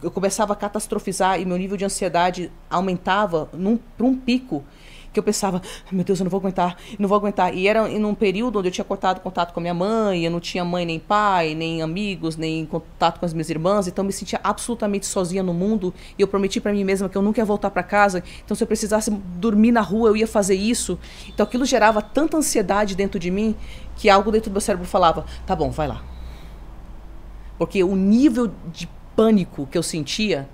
Eu começava a catastrofizar e meu nível de ansiedade aumentava para um pico que eu pensava, meu Deus, eu não vou aguentar, não vou aguentar. E era num período onde eu tinha cortado contato com a minha mãe, eu não tinha mãe nem pai, nem amigos, nem contato com as minhas irmãs, então eu me sentia absolutamente sozinha no mundo e eu prometi para mim mesma que eu nunca ia voltar para casa, então se eu precisasse dormir na rua eu ia fazer isso. Então aquilo gerava tanta ansiedade dentro de mim que algo dentro do meu cérebro falava, tá bom, vai lá. Porque o nível de pânico que eu sentia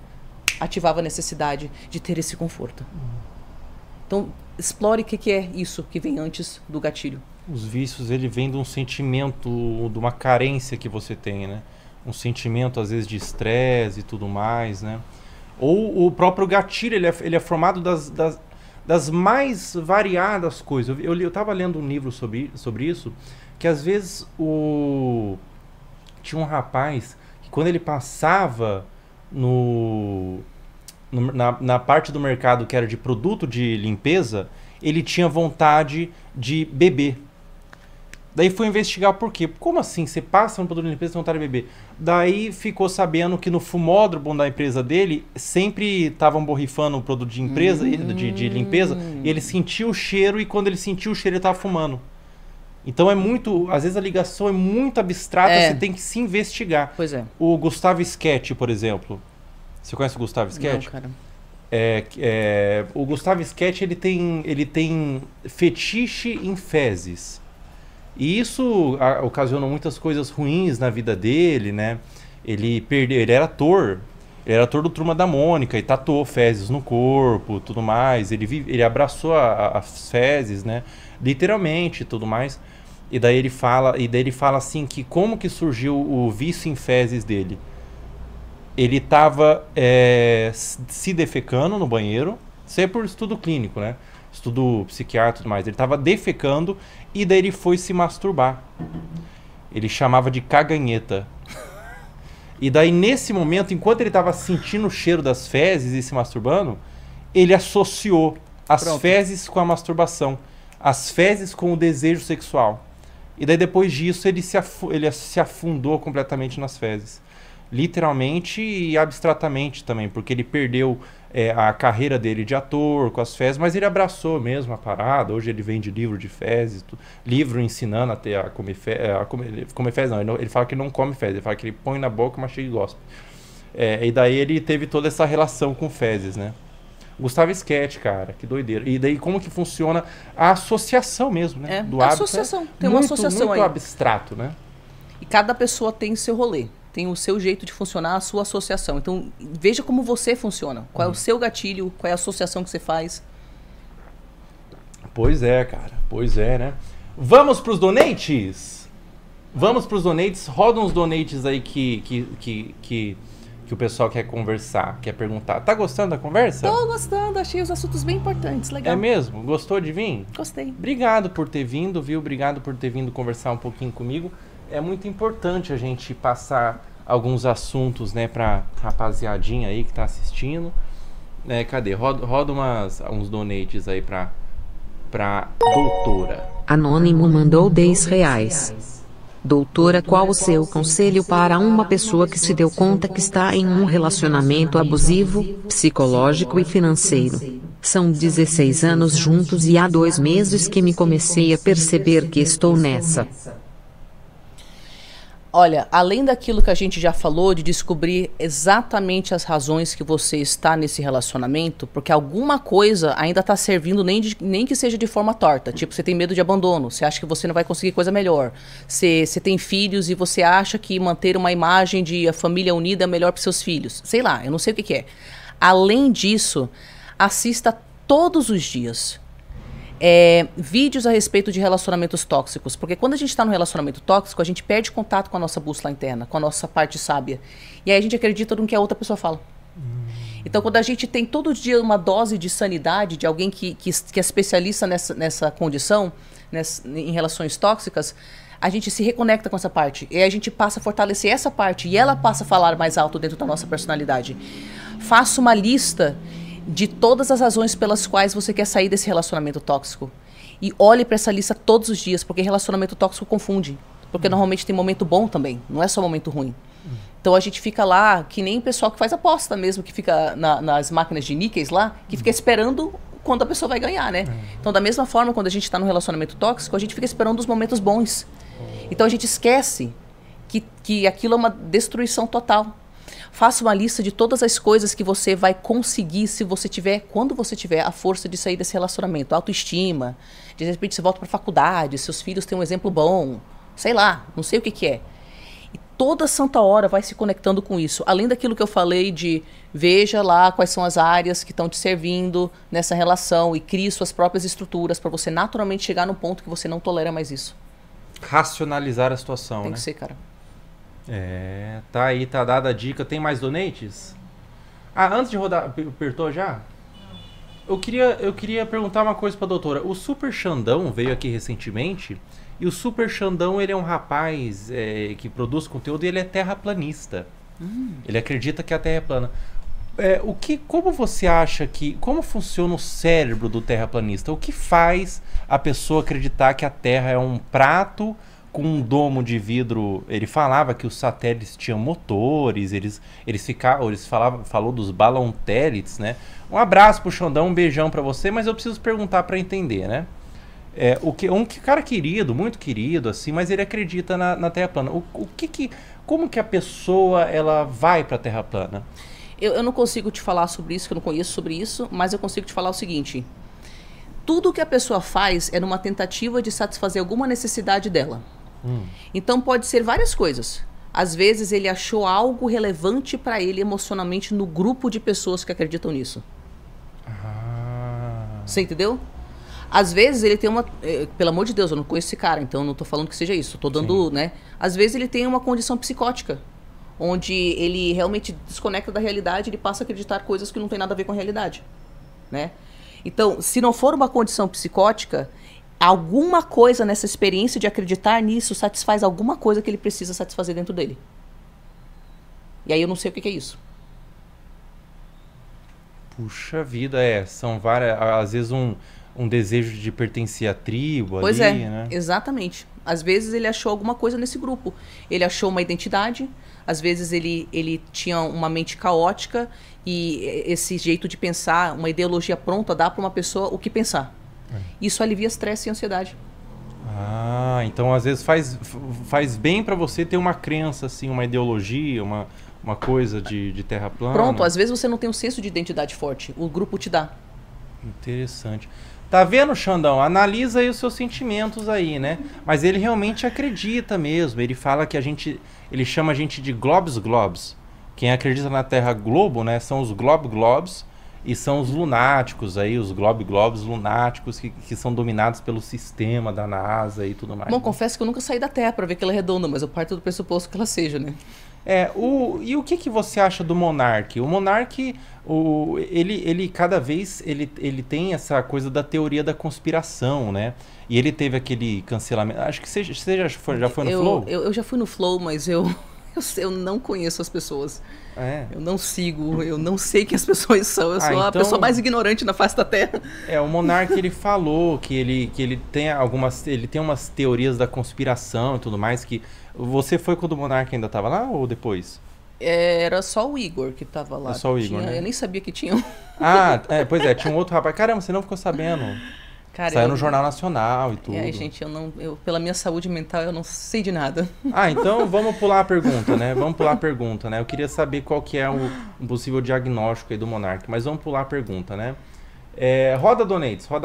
ativava a necessidade de ter esse conforto. Então, explore o que é isso que vem antes do gatilho. Os vícios, ele vem de um sentimento, de uma carência que você tem, né? Um sentimento, às vezes, de estresse e tudo mais, né? Ou o próprio gatilho, ele é formado das mais variadas coisas. Eu tava lendo um livro sobre isso, que às vezes tinha um rapaz que quando ele passava na parte do mercado que era de produto de limpeza, ele tinha vontade de beber. Daí foi investigar por quê. Como assim? Você passa no produto de limpeza e tem vontade de beber? Daí ficou sabendo que no fumódromo da empresa dele sempre estavam borrifando o produto de de limpeza, e ele sentia o cheiro, e quando ele sentia o cheiro ele estava fumando. Então às vezes a ligação é muito abstrata, você tem que se investigar. Pois é. O Gustavo Sketch, por exemplo. Você conhece o Gustavo Sketch? Não, cara. O Gustavo Sketch, ele tem fetiche em fezes. E isso ocasionou muitas coisas ruins na vida dele, né? Ele era ator do Turma da Mônica e tatuou fezes no corpo, tudo mais. Ele abraçou as fezes, né? Literalmente, tudo mais. E daí ele fala assim que como que surgiu o vício em fezes dele. Ele estava se defecando no banheiro, isso é por estudo clínico, né? Estudo psiquiátrico e tudo mais. Ele estava defecando e daí ele foi se masturbar. Ele chamava de caganheta. E daí nesse momento, enquanto ele estava sentindo o cheiro das fezes e se masturbando, ele associou as fezes com a masturbação, as fezes com o desejo sexual. E daí depois disso ele se afundou completamente nas fezes. Literalmente e abstratamente também, porque ele perdeu a carreira dele de ator com as fezes, mas ele abraçou mesmo a parada. Hoje ele vende livro de fezes, livro ensinando até a comer fezes. Não, ele fala que não come fezes, ele fala que ele põe na boca, mastiga e gospe. E daí ele teve toda essa relação com fezes, né? Gustavo Sketch, cara, que doideira. E daí como que funciona a associação mesmo, né? Do hábito. Associação, tem uma associação muito aí. Abstrato, né? E cada pessoa tem seu rolê. Tem o seu jeito de funcionar, a sua associação. Então, veja como você funciona. Qual é o seu gatilho, qual é a associação que você faz. Pois é, cara. Pois é, né? Vamos pros donates? Vamos pros donates. Roda uns donates aí que o pessoal quer conversar, quer perguntar. Tá gostando da conversa? Tô gostando, achei os assuntos bem importantes, legal. É mesmo? Gostou de vir? Gostei. Obrigado por ter vindo, viu? Obrigado por ter vindo conversar um pouquinho comigo. É muito importante a gente passar alguns assuntos, né, pra rapaziadinha aí que tá assistindo. Cadê? Roda uns donates aí pra doutora. Anônimo mandou R$10. Doutora, qual o seu conselho para uma pessoa que se deu conta que está em um relacionamento abusivo, psicológico e financeiro? São 16 anos juntos e há 2 meses que me comecei a perceber que estou nessa. Olha, além daquilo que a gente já falou, de descobrir exatamente as razões que você está nesse relacionamento, porque alguma coisa ainda está servindo, nem que seja de forma torta. Tipo, você tem medo de abandono, você acha que você não vai conseguir coisa melhor. Você tem filhos e você acha que manter uma imagem de a família unida é melhor para seus filhos. Sei lá, eu não sei o que é. Além disso, assista todos os dias. Vídeos a respeito de relacionamentos tóxicos. Porque quando a gente está num relacionamento tóxico, a gente perde contato com a nossa bússola interna, com a nossa parte sábia. E aí a gente acredita no que a outra pessoa fala. Então, quando a gente tem todo dia uma dose de sanidade de alguém que é especialista nessa condição, em relações tóxicas, a gente se reconecta com essa parte. E aí a gente passa a fortalecer essa parte. E ela passa a falar mais alto dentro da nossa personalidade. Faça uma lista de todas as razões pelas quais você quer sair desse relacionamento tóxico. E olhe para essa lista todos os dias, porque relacionamento tóxico confunde. Porque normalmente tem momento bom também, não é só momento ruim. Então a gente fica lá, que nem o pessoal que faz aposta mesmo, que fica nas máquinas de níqueis lá, que fica esperando quando a pessoa vai ganhar, né? Então da mesma forma, quando a gente está num relacionamento tóxico, a gente fica esperando os momentos bons. Então a gente esquece que aquilo é uma destruição total. Faça uma lista de todas as coisas que você vai conseguir quando você tiver a força de sair desse relacionamento. Autoestima, de repente você volta para a faculdade, seus filhos têm um exemplo bom, sei lá, não sei o que é. E toda santa hora vai se conectando com isso. Além daquilo que eu falei de veja lá quais são as áreas que estão te servindo nessa relação e crie suas próprias estruturas para você naturalmente chegar no ponto que você não tolera mais isso. Racionalizar a situação, Tem né? que ser, cara. Tá aí, tá dada a dica. Tem mais donates? Antes de rodar, apertou já? Eu queria perguntar uma coisa pra doutora. O Super Xandão veio aqui recentemente, e o Super Xandão, ele é um rapaz que produz conteúdo e ele é terraplanista. Ele acredita que a Terra é plana. Como você acha como funciona o cérebro do terraplanista? O que faz a pessoa acreditar que a Terra é um prato com um domo de vidro? Ele falava que os satélites tinham motores, falou dos balontélites, né? Um abraço pro Xandão, um beijão pra você, mas eu preciso perguntar pra entender, né? Um cara querido, muito querido, assim, mas ele acredita na Terra plana. Como que a pessoa ela vai pra Terra plana? Eu não consigo te falar sobre isso, que eu não conheço sobre isso, mas eu consigo te falar o seguinte. Tudo que a pessoa faz é numa tentativa de satisfazer alguma necessidade dela. Então pode ser várias coisas. Às vezes ele achou algo relevante para ele emocionalmente no grupo de pessoas que acreditam nisso. Você entendeu? Às vezes ele tem pelo amor de Deus, eu não conheço esse cara, então não tô falando que seja isso. Tô dando, né? Às vezes ele tem uma condição psicótica, onde ele realmente desconecta da realidade, ele passa a acreditar coisas que não tem nada a ver com a realidade, né? Então, se não for uma condição psicótica, alguma coisa nessa experiência de acreditar nisso satisfaz alguma coisa que ele precisa satisfazer dentro dele. E aí eu não sei o que é isso. Puxa vida, são várias, às vezes um desejo de pertencer à tribo pois ali, né? Exatamente. Às vezes ele achou alguma coisa nesse grupo. Ele achou uma identidade, às vezes ele tinha uma mente caótica e esse jeito de pensar, uma ideologia pronta, dá para uma pessoa o que pensar. Isso alivia estresse e ansiedade. Então às vezes faz bem para você ter uma crença, assim, uma ideologia, uma coisa de terra plana. Pronto, às vezes você não tem um senso de identidade forte, o grupo te dá. Interessante. Tá vendo, Xandão? Analisa aí os seus sentimentos aí, né? Mas ele realmente acredita mesmo. Ele fala que ele chama a gente de globs. Quem acredita na Terra globo, né? São os globs e são os lunáticos aí, os globs lunáticos que são dominados pelo sistema da NASA e tudo mais. Bom, confesso que eu nunca saí da Terra para ver que ela é redonda, mas eu parto do pressuposto que ela seja, né? E o que você acha do Monark? O Monark, ele cada vez ele tem essa coisa da teoria da conspiração, né? E ele teve aquele cancelamento. Acho que você já foi no Flow? Eu já fui no Flow, mas eu não conheço as pessoas. Eu não sigo, eu não sei quem as pessoas são. Eu sou a pessoa mais ignorante na face da Terra. O Monark, ele falou que ele tem umas teorias da conspiração e tudo mais. Que você foi quando o Monark ainda estava lá ou depois? Era só o Igor que estava lá. Só o Igor, né? Eu nem sabia que tinha. Pois é, tinha um outro rapaz. Caramba, você não ficou sabendo? Cara, saiu no Jornal Nacional e tudo. Gente, pela minha saúde mental, eu não sei de nada. Então vamos pular a pergunta, né? Eu queria saber qual que é um possível diagnóstico aí do Monark, mas vamos pular a pergunta, né? Roda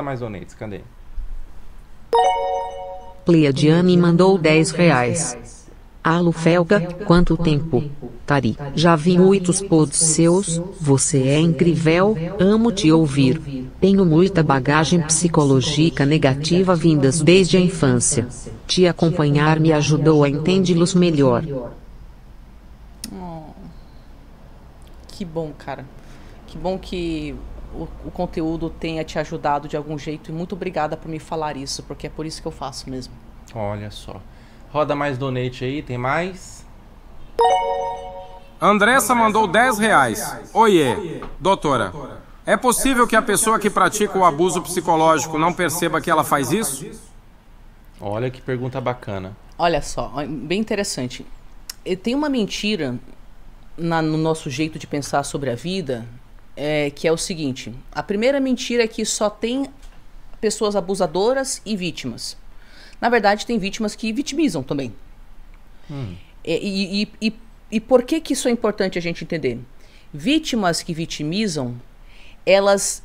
mais donates, cadê? Pleiadiane mandou R$10. Alô Felga, quanto tempo? Tari, já vi muitos pods seus, você é incrível, amo te ouvir. Tenho muita bagagem psicológica negativa vindas desde a infância. Te acompanhar me ajudou a entendê-los melhor. Oh, que bom, cara. Que bom que o conteúdo tenha te ajudado de algum jeito. E muito obrigada por me falar isso, porque é por isso que eu faço mesmo. Olha só. Roda mais donate aí, tem mais? Andressa mandou R$10. Oiê, doutora. É possível que a pessoa que pratica o abuso psicológico não perceba que ela faz isso? Olha que pergunta bacana. Olha só, bem interessante. Tem uma mentira no nosso jeito de pensar sobre a vida, que é o seguinte. A primeira mentira é que só tem pessoas abusadoras e vítimas. Na verdade, tem vítimas que vitimizam também. E por que isso é importante a gente entender? Vítimas que vitimizam, elas,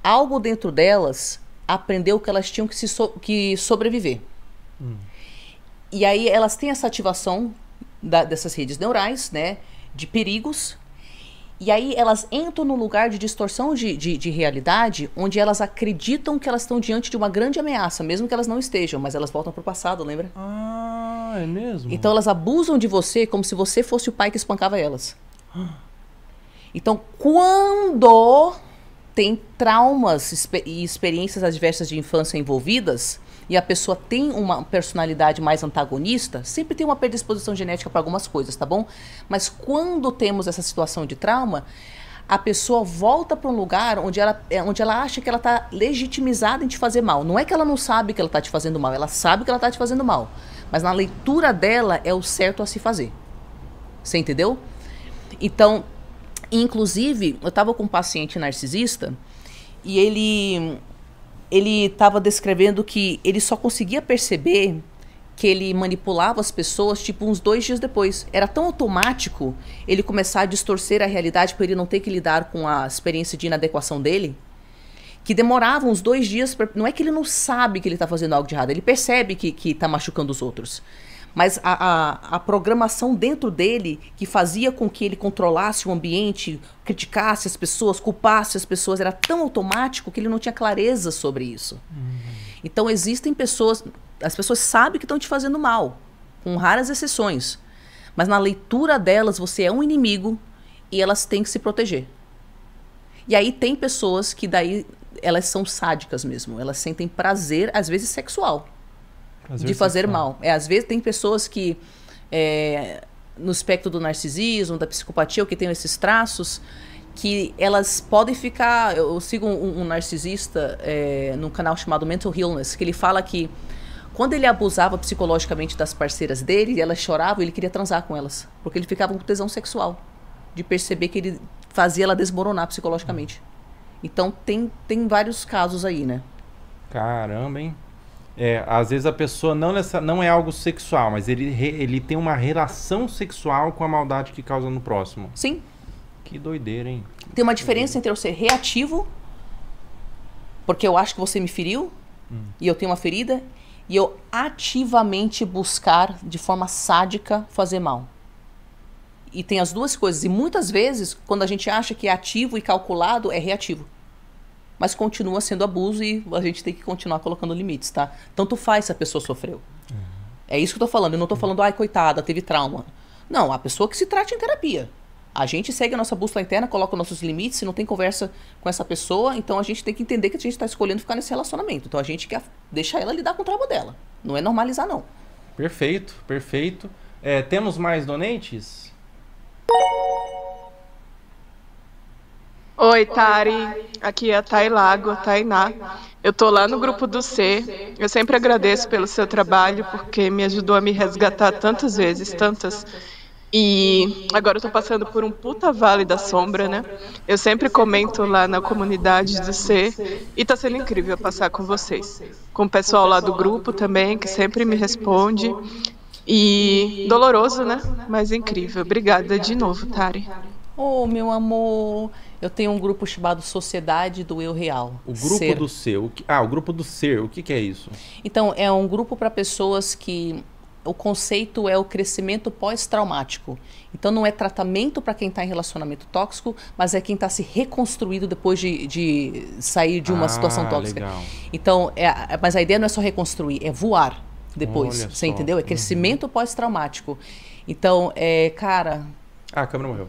algo dentro delas, aprendeu que elas tinham que sobreviver. E aí elas têm essa ativação dessas redes neurais, né, de perigos, e aí elas entram num lugar de distorção de realidade, onde elas acreditam que elas estão diante de uma grande ameaça, mesmo que elas não estejam, mas elas voltam pro passado, lembra? Ah, é mesmo? Então elas abusam de você como se você fosse o pai que espancava elas. Então, quando tem traumas e experiências adversas de infância envolvidas, e a pessoa tem uma personalidade mais antagonista, sempre tem uma predisposição genética para algumas coisas, tá bom? Mas quando temos essa situação de trauma, a pessoa volta para um lugar onde ela acha que ela está legitimizada em te fazer mal. Não é que ela não sabe que ela está te fazendo mal, ela sabe que ela está te fazendo mal. Mas na leitura dela é o certo a se fazer. Você entendeu? Então, inclusive, eu estava com um paciente narcisista e ele estava descrevendo que ele só conseguia perceber que ele manipulava as pessoas, tipo, uns 2 dias depois. Era tão automático ele começar a distorcer a realidade para ele não ter que lidar com a experiência de inadequação dele, que demorava uns 2 dias. Não é que ele não sabe que ele está fazendo algo de errado, ele percebe que está machucando os outros. Mas a programação dentro dele, que fazia com que ele controlasse o ambiente, criticasse as pessoas, culpasse as pessoas, era tão automático que ele não tinha clareza sobre isso. Então existem pessoas, as pessoas sabem que estão te fazendo mal, com raras exceções. Mas na leitura delas, você é um inimigo e elas têm que se proteger. E aí tem pessoas que daí, elas são sádicas mesmo, elas sentem prazer, às vezes sexual, de fazer mal. Às vezes tem pessoas que, no espectro do narcisismo, da psicopatia, ou que tem esses traços, que elas podem ficar... Eu sigo um narcisista num canal chamado Mental Illness, que ele fala que quando ele abusava psicologicamente das parceiras dele, e elas choravam, ele queria transar com elas, porque ele ficava com tesão sexual, de perceber que ele fazia ela desmoronar psicologicamente. Então tem vários casos aí, né? Caramba, hein? Às vezes a pessoa não é algo sexual, mas ele tem uma relação sexual com a maldade que causa no próximo. Sim. Que doideira, hein? Tem uma diferença entre eu ser reativo, porque eu acho que você me feriu, e eu tenho uma ferida, e eu ativamente buscar, de forma sádica, fazer mal. E tem as duas coisas. E muitas vezes, quando a gente acha que é ativo e calculado, é reativo. Mas continua sendo abuso e a gente tem que continuar colocando limites, tá? Tanto faz se a pessoa sofreu. É isso que eu tô falando. Eu não tô falando, ai, coitada, teve trauma. Não, a pessoa que se trate em terapia. A gente segue a nossa bússola interna, coloca nossos limites, se não tem conversa com essa pessoa, então a gente tem que entender que a gente está escolhendo ficar nesse relacionamento. Então a gente quer deixar ela lidar com o trauma dela. Não é normalizar, não. Perfeito, perfeito. Temos mais donates? Oi, Tari. Aqui é a Tainá. Eu tô lá no grupo do C. Eu sempre agradeço pelo seu trabalho, porque me ajudou a me resgatar tantas vezes, tantas. E agora eu tô passando por um puta vale da sombra, né? Eu sempre comento lá na comunidade do C e tá sendo incrível passar com vocês. Com o pessoal lá do grupo também, que sempre me responde. E doloroso, né? Mas incrível. Obrigada de novo, Tari. Oh, meu amor, eu tenho um grupo chamado Sociedade do Eu Real. O grupo do Ser. O grupo do Ser, o que é isso? Então, é um grupo para pessoas que o conceito é o crescimento pós-traumático. Então não é tratamento para quem está em relacionamento tóxico, mas é quem está se reconstruindo depois de sair de uma situação tóxica. Legal. Então, mas a ideia não é só reconstruir, é voar depois. Olha Você só. entendeu? É crescimento pós-traumático. Então, cara... Ah, a câmera morreu.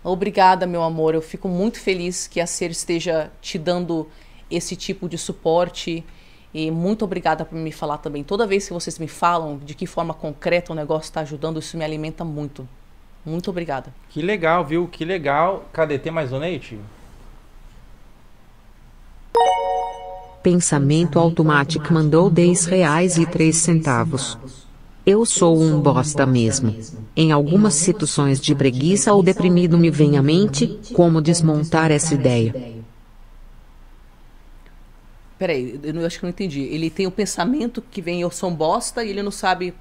Obrigada, meu amor. Eu fico muito feliz que a Ser esteja te dando esse tipo de suporte. E muito obrigada por me falar também. Toda vez que vocês me falam de que forma concreta o negócio está ajudando, isso me alimenta muito. Muito obrigada. Que legal, viu? Que legal. Cadê? Tem mais donate? Pensamento Automático mandou R$10,03. Eu sou um bosta mesmo. Em algumas situações de preguiça ou deprimido me vem à mente como desmontar essa ideia. Peraí, eu acho que eu não entendi. Ele tem o pensamento que vem, eu sou um bosta, e ele não sabe...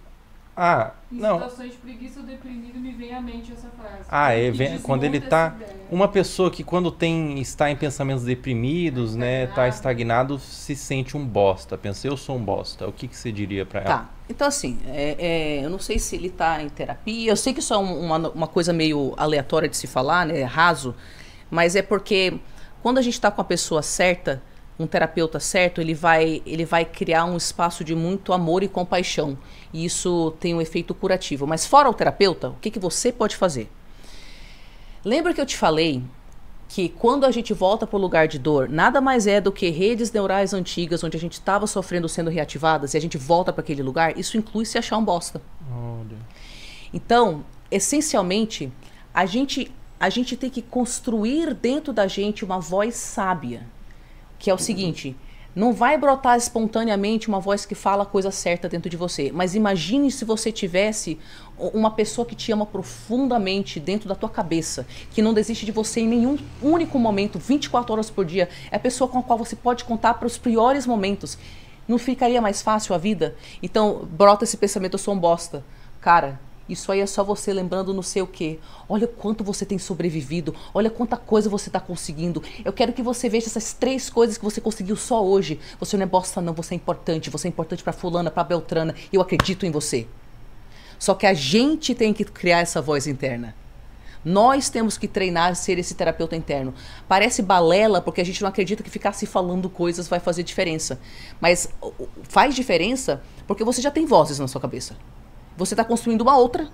Ah, Em não. situações de preguiça ou deprimido me vem à mente essa frase. Ah, Que quando ele desmonta tá... essa ideia. Uma pessoa que quando está em pensamentos deprimidos, né, tá estagnado, se sente um bosta. Pensa, eu sou um bosta. O que você diria pra ela? Tá, então assim, eu não sei se ele tá em terapia, eu sei que isso é uma coisa meio aleatória de se falar, né, raso, mas é porque quando a gente tá com a pessoa certa, um terapeuta certo, ele vai criar um espaço de muito amor e compaixão, e isso tem um efeito curativo. Mas fora o terapeuta, o que você pode fazer? Lembra que eu te falei que quando a gente volta para o lugar de dor, nada mais é do que redes neurais antigas onde a gente estava sofrendo sendo reativadas e a gente volta para aquele lugar? Isso inclui se achar um bosta. Olha. Então, essencialmente, a gente tem que construir dentro da gente uma voz sábia, que é o seguinte: não vai brotar espontaneamente uma voz que fala a coisa certa dentro de você, mas imagine se você tivesse uma pessoa que te ama profundamente dentro da tua cabeça, que não desiste de você em nenhum único momento, 24 horas por dia. É a pessoa com a qual você pode contar para os piores momentos. Não ficaria mais fácil a vida? Então, brota esse pensamento, eu sou um bosta. Cara, isso aí é só você lembrando não sei o quê. Olha o quanto você tem sobrevivido. Olha quanta coisa você está conseguindo. Eu quero que você veja essas 3 coisas que você conseguiu só hoje. Você não é bosta não, você é importante. Você é importante para fulana, para beltrana. Eu acredito em você. Só que a gente tem que criar essa voz interna. Nós temos que treinar ser esse terapeuta interno. Parece balela porque a gente não acredita que ficar se falando coisas vai fazer diferença. Mas faz diferença porque você já tem vozes na sua cabeça. Você está construindo uma outra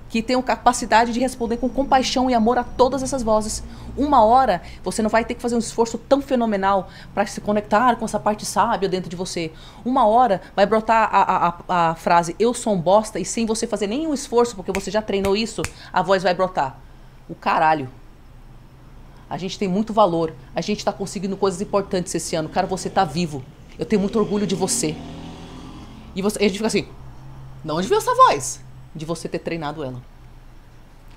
que tem a capacidade de responder com compaixão e amor a todas essas vozes. Uma hora, você não vai ter que fazer um esforço tão fenomenal para se conectar com essa parte sábia dentro de você. Uma hora vai brotar a frase, eu sou um bosta, e sem você fazer nenhum esforço, porque você já treinou isso, a voz vai brotar. O caralho. A gente tem muito valor. A gente está conseguindo coisas importantes esse ano. Cara, você está vivo. Eu tenho muito orgulho de você. E a gente fica assim... De onde veio essa voz? De você ter treinado ela.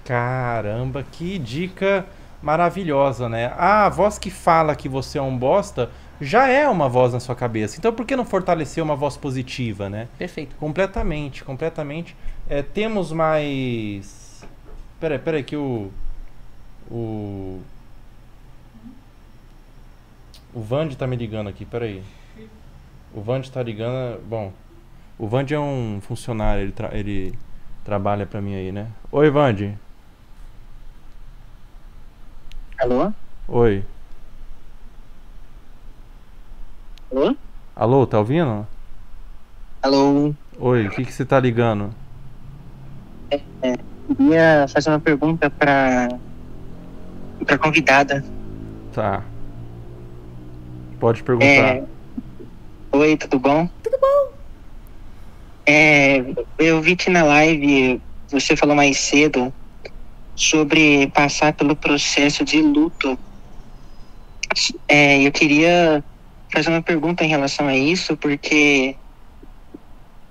Caramba, que dica maravilhosa, né? A voz que fala que você é um bosta já é uma voz na sua cabeça. Então por que não fortalecer uma voz positiva, né? Perfeito. Completamente. Temos mais... Peraí que o Vande tá me ligando aqui, peraí. O Vande tá ligando... Bom... O Vande é um funcionário, ele trabalha pra mim aí, né? Oi, Vande. Alô? Oi. Alô? Alô, tá ouvindo? Alô? Oi, o que você tá ligando? Queria fazer uma pergunta pra convidada. Tá. Pode perguntar. Oi, tudo bom? Tudo bom? Eu vi que na live você falou mais cedo sobre passar pelo processo de luto. Eu queria fazer uma pergunta em relação a isso, porque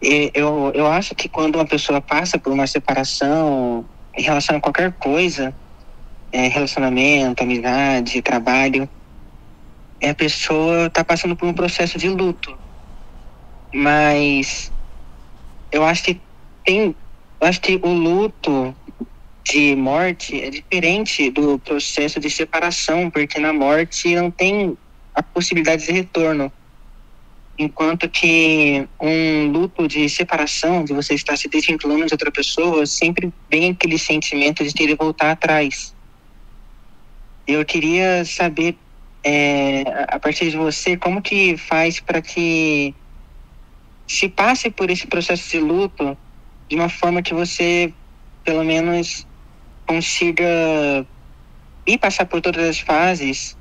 eu acho que quando uma pessoa passa por uma separação em relação a qualquer coisa, relacionamento, amizade, trabalho, a pessoa está passando por um processo de luto. Mas eu acho que o luto de morte é diferente do processo de separação, porque na morte não tem a possibilidade de retorno. enquanto que um luto de separação, de você estar se desvinculando de outra pessoa, sempre vem aquele sentimento de querer voltar atrás. Eu queria saber, a partir de você, como que faz para que se passe por esse processo de luto de uma forma que você, pelo menos, consiga ir passar por todas as fases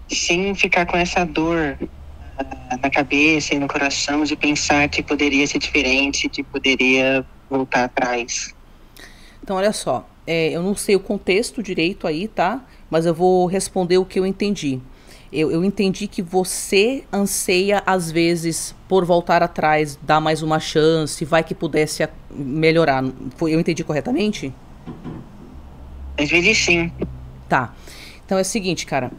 sem ficar com essa dor na cabeça e no coração de pensar que poderia ser diferente, que poderia voltar atrás. Então, olha só, eu não sei o contexto direito aí, tá? Mas eu vou responder o que eu entendi. Eu entendi que você anseia, às vezes, por voltar atrás, dar mais uma chance, vai que pudesse melhorar. Eu entendi corretamente? Às vezes sim. Tá. Então é o seguinte, cara.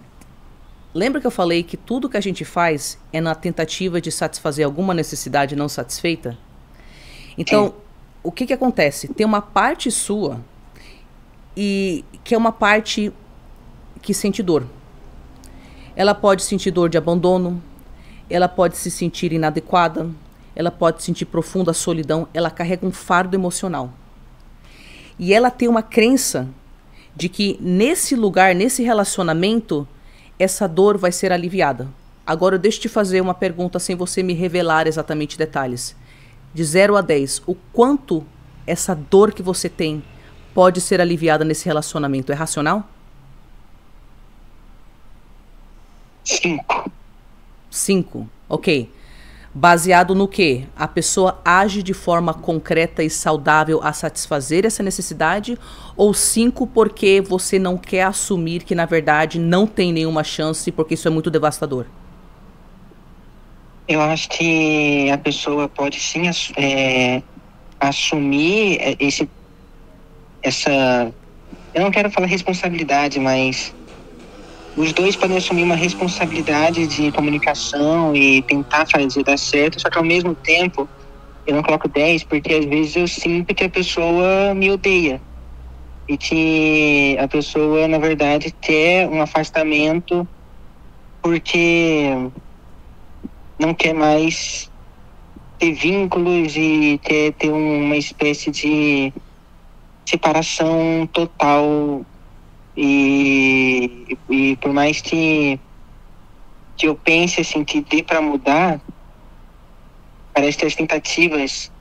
Lembra que eu falei que tudo que a gente faz é na tentativa de satisfazer alguma necessidade não satisfeita? Então, o que acontece? Tem uma parte sua e que é uma parte que sente dor. Ela pode sentir dor de abandono, ela pode se sentir inadequada, ela pode sentir profunda solidão, ela carrega um fardo emocional. E ela tem uma crença de que nesse lugar, nesse relacionamento, essa dor vai ser aliviada. Agora eu deixo te fazer uma pergunta sem você me revelar exatamente detalhes. De 0 a 10, o quanto essa dor que você tem pode ser aliviada nesse relacionamento? É racional? 5. 5, ok. Baseado no quê? A pessoa age de forma concreta e saudável a satisfazer essa necessidade? Ou 5 porque você não quer assumir que, na verdade, não tem nenhuma chance porque isso é muito devastador? Eu acho que a pessoa pode sim assumir essa... Eu não quero falar responsabilidade, mas os dois podem assumir uma responsabilidade de comunicação e tentar fazer dar certo, só que ao mesmo tempo eu não coloco 10 porque às vezes eu sinto que a pessoa me odeia e que a pessoa, na verdade, quer um afastamento porque não quer mais ter vínculos e quer ter uma espécie de separação total. E por mais que eu pense assim, que dê para mudar, parece que as tentativas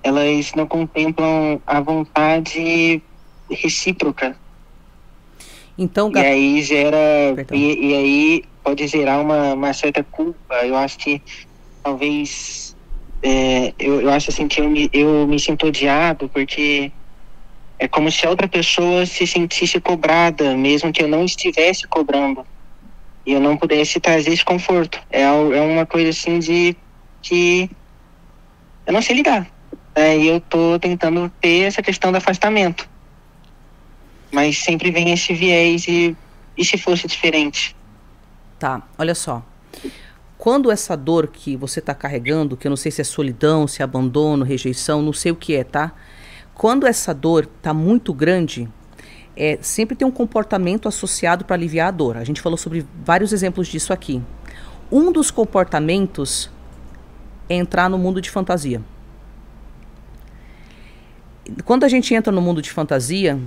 elas não contemplam a vontade recíproca. Então, e aí gera e aí pode gerar uma certa culpa. Eu acho que talvez eu acho assim que eu me sinto odiado porque é como se a outra pessoa se sentisse cobrada, mesmo que eu não estivesse cobrando. E eu não pudesse trazer esse conforto. É uma coisa assim de que eu não sei lidar. E eu tô tentando ter essa questão do afastamento. Mas sempre vem esse viés e se fosse diferente? Tá, olha só. Quando essa dor que você tá carregando, que eu não sei se é solidão, se é abandono, rejeição, não sei o que é, tá? Quando essa dor está muito grande, sempre tem um comportamento associado para aliviar a dor. A gente falou sobre vários exemplos disso aqui. Um dos comportamentos é entrar no mundo de fantasia. Quando a gente entra no mundo de fantasia,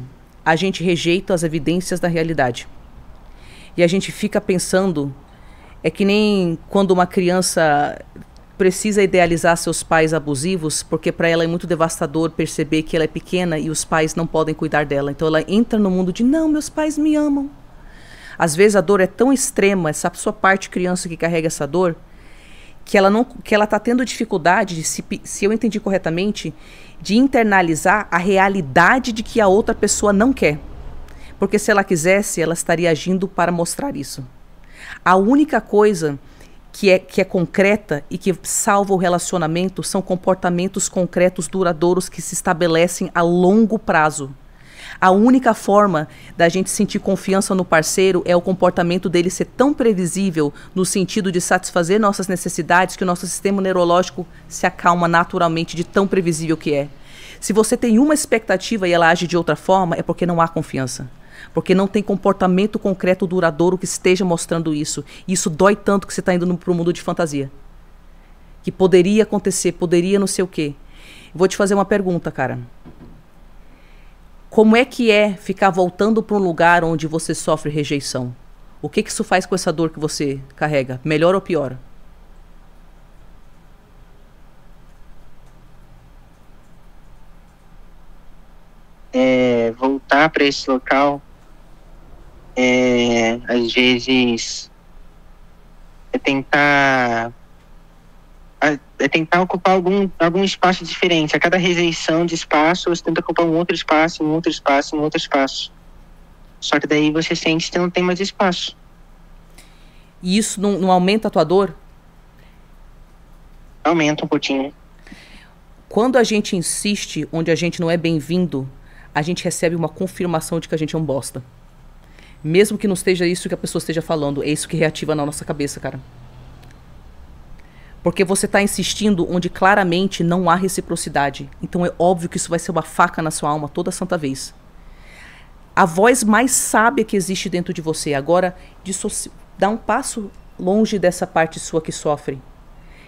a gente rejeita as evidências da realidade. E a gente fica pensando, é que nem quando uma criança precisa idealizar seus pais abusivos, porque para ela é muito devastador perceber que ela é pequena e os pais não podem cuidar dela. Então ela entra no mundo de, não, meus pais me amam. Às vezes a dor é tão extrema, essa sua parte criança que carrega essa dor, que ela está tendo dificuldade, se eu entendi corretamente, de internalizar a realidade de que a outra pessoa não quer. Porque se ela quisesse, ela estaria agindo para mostrar isso. A única coisa que é concreta e que salva o relacionamento são comportamentos concretos duradouros que se estabelecem a longo prazo. A única forma da gente sentir confiança no parceiro é o comportamento dele ser tão previsível no sentido de satisfazer nossas necessidades que o nosso sistema neurológico se acalma naturalmente de tão previsível que é. Se você tem uma expectativa e ela age de outra forma, é porque não há confiança. Porque não tem comportamento concreto duradouro que esteja mostrando isso. E isso dói tanto que você está indo para o mundo de fantasia. que poderia acontecer, poderia não sei o quê. Vou te fazer uma pergunta, cara. Como é que é ficar voltando para um lugar onde você sofre rejeição? O que isso faz com essa dor que você carrega? Melhor ou pior? Voltar para esse local, às vezes, é tentar ocupar algum espaço diferente. A cada rejeição de espaço, você tenta ocupar um outro espaço, um outro espaço, um outro espaço. Só que daí você sente que não tem mais espaço. E isso não aumenta a tua dor? Aumenta um pouquinho. Quando a gente insiste onde a gente não é bem-vindo, a gente recebe uma confirmação de que a gente é um bosta. Mesmo que não esteja isso que a pessoa esteja falando, é isso que reativa na nossa cabeça, cara. Porque você está insistindo onde claramente não há reciprocidade. Então é óbvio que isso vai ser uma faca na sua alma toda santa vez. A voz mais sábia que existe dentro de você. Agora, dá um passo longe dessa parte sua que sofre.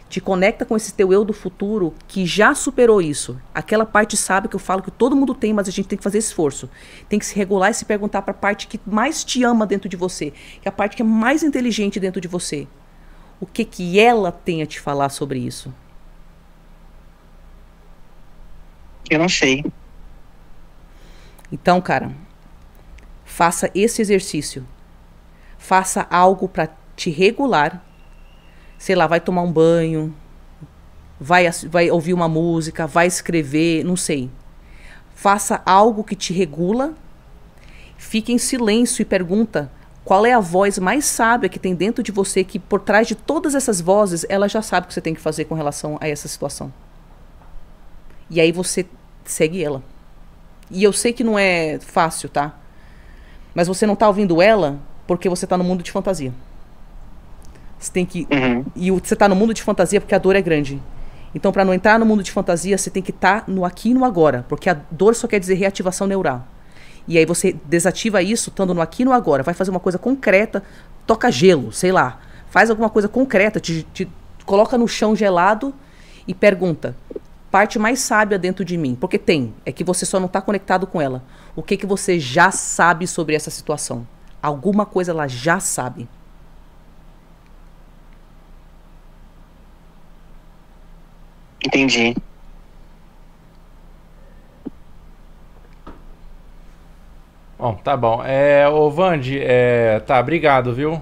Te conecta com esse teu eu do futuro que já superou isso. Aquela parte sábia que eu falo que todo mundo tem, mas a gente tem que fazer esforço. Tem que se regular e se perguntar para a parte que mais te ama dentro de você. Que é a parte que é mais inteligente dentro de você. O que ela tem a te falar sobre isso? Eu não sei. Então, cara, faça esse exercício. Faça algo para te regular. Sei lá, vai tomar um banho, vai ouvir uma música, vai escrever, não sei. Faça algo que te regula. Fique em silêncio e pergunta qual é a voz mais sábia que tem dentro de você, que por trás de todas essas vozes, ela já sabe o que você tem que fazer com relação a essa situação. E aí você segue ela. E eu sei que não é fácil, tá? Mas você não tá ouvindo ela porque você tá no mundo de fantasia. Você tem que... E você tá no mundo de fantasia porque a dor é grande. Então, para não entrar no mundo de fantasia, você tem que estar no aqui e no agora. Porque a dor só quer dizer reativação neural. E aí você desativa isso, estando no aqui e no agora. Vai fazer uma coisa concreta, toca gelo, sei lá. Faz alguma coisa concreta, te coloca no chão gelado e pergunta. Parte mais sábia dentro de mim. Porque tem, é que você só não está conectado com ela. O que você já sabe sobre essa situação? Alguma coisa ela já sabe. Entendi. Bom, tá bom. Ô Vandi, tá, obrigado, viu?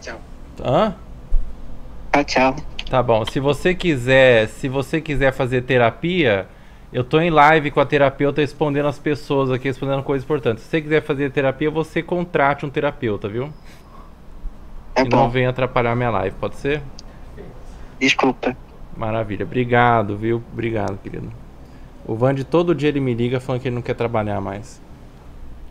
Tchau. Hã? Tchau. Tá bom. Se você quiser fazer terapia, eu tô em live com a terapeuta respondendo as pessoas aqui, respondendo coisas importantes. Se você quiser fazer terapia, você contrate um terapeuta, viu? E não venha atrapalhar minha live, pode ser? Desculpa. Maravilha. Obrigado, viu? Obrigado, querido. O Vandi todo dia ele me liga falando que ele não quer trabalhar mais.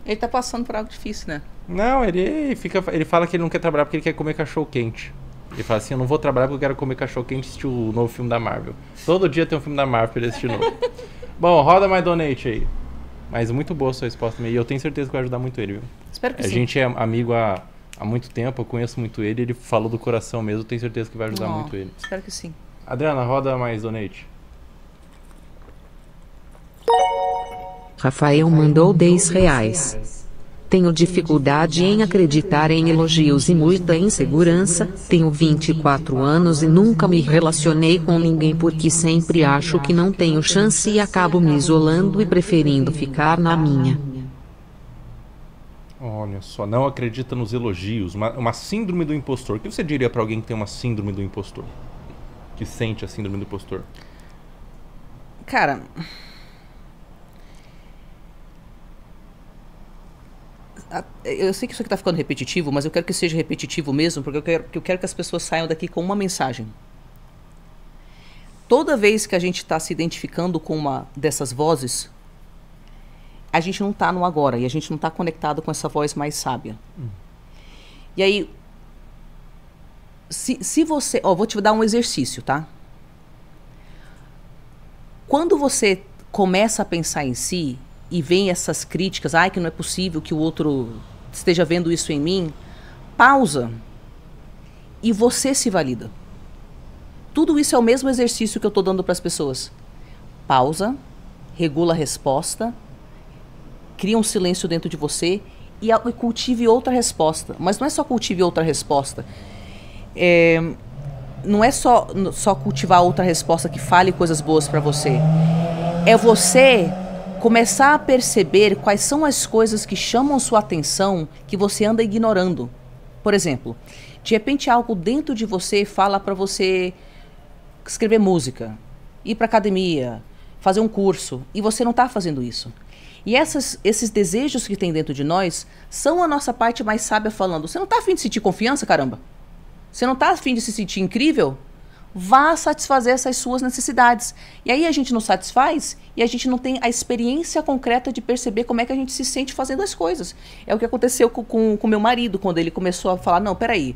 Ele tá passando por algo difícil, né? Não, ele fala que ele não quer trabalhar porque ele quer comer cachorro quente. Ele fala assim, eu não vou trabalhar porque eu quero comer cachorro quente e assistir o novo filme da Marvel. Todo dia tem um filme da Marvel pra ele assistir novo. Bom, roda mais donate aí. Mas muito boa a sua resposta também. E eu tenho certeza que vai ajudar muito ele, viu? Espero que sim. A gente é amigo há muito tempo, eu conheço muito ele. Ele falou do coração mesmo, eu tenho certeza que vai ajudar muito ele. Espero que sim. Adriana, roda mais donate. Rafael mandou R$10. Tenho dificuldade em acreditar em elogios e muita insegurança. Tenho 24 anos e nunca me relacionei com ninguém porque sempre acho que não tenho chance e acabo me isolando e preferindo ficar na minha. Olha só, não acredita nos elogios, uma síndrome do impostor. O que você diria pra alguém que tem uma síndrome do impostor? Que sente a síndrome do impostor? Cara, eu sei que isso aqui tá ficando repetitivo, mas eu quero que seja repetitivo mesmo, porque eu quero que as pessoas saiam daqui com uma mensagem. Toda vez que a gente está se identificando com uma dessas vozes, a gente não está no agora, e a gente não está conectado com essa voz mais sábia. E aí, se você... vou te dar um exercício, tá? Quando você começa a pensar em si e vem essas críticas, que não é possível que o outro esteja vendo isso em mim, pausa e você se valida. Tudo isso é o mesmo exercício que eu estou dando para as pessoas. Pausa, regula a resposta, cria um silêncio dentro de você e cultive outra resposta. Mas não é só cultive outra resposta. Não é só cultivar outra resposta que fale coisas boas para você. É você começar a perceber quais são as coisas que chamam sua atenção que você anda ignorando. Por exemplo, de repente algo dentro de você fala para você escrever música, ir para academia, fazer um curso, e você não está fazendo isso. E esses desejos que tem dentro de nós são a nossa parte mais sábia falando, você não está a fim de sentir confiança, caramba? Você não está a fim de se sentir incrível? Vá satisfazer essas suas necessidades. E aí a gente não satisfaz e a gente não tem a experiência concreta de perceber como é que a gente se sente fazendo as coisas. É o que aconteceu com meu marido, quando ele começou a falar, não, peraí,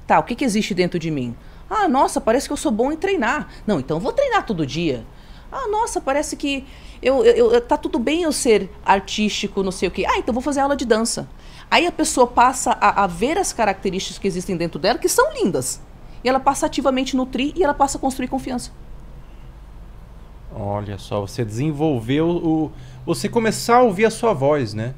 tá, o que existe dentro de mim? Ah, nossa, parece que eu sou bom em treinar. Não, então eu vou treinar todo dia. Ah, nossa, parece que tá tudo bem eu ser artístico, não sei o quê. Ah, então vou fazer aula de dança. Aí a pessoa passa a ver as características que existem dentro dela, que são lindas. E ela passa ativamente a nutrir e ela passa a construir confiança. Olha só, você desenvolveu você começar a ouvir a sua voz, né?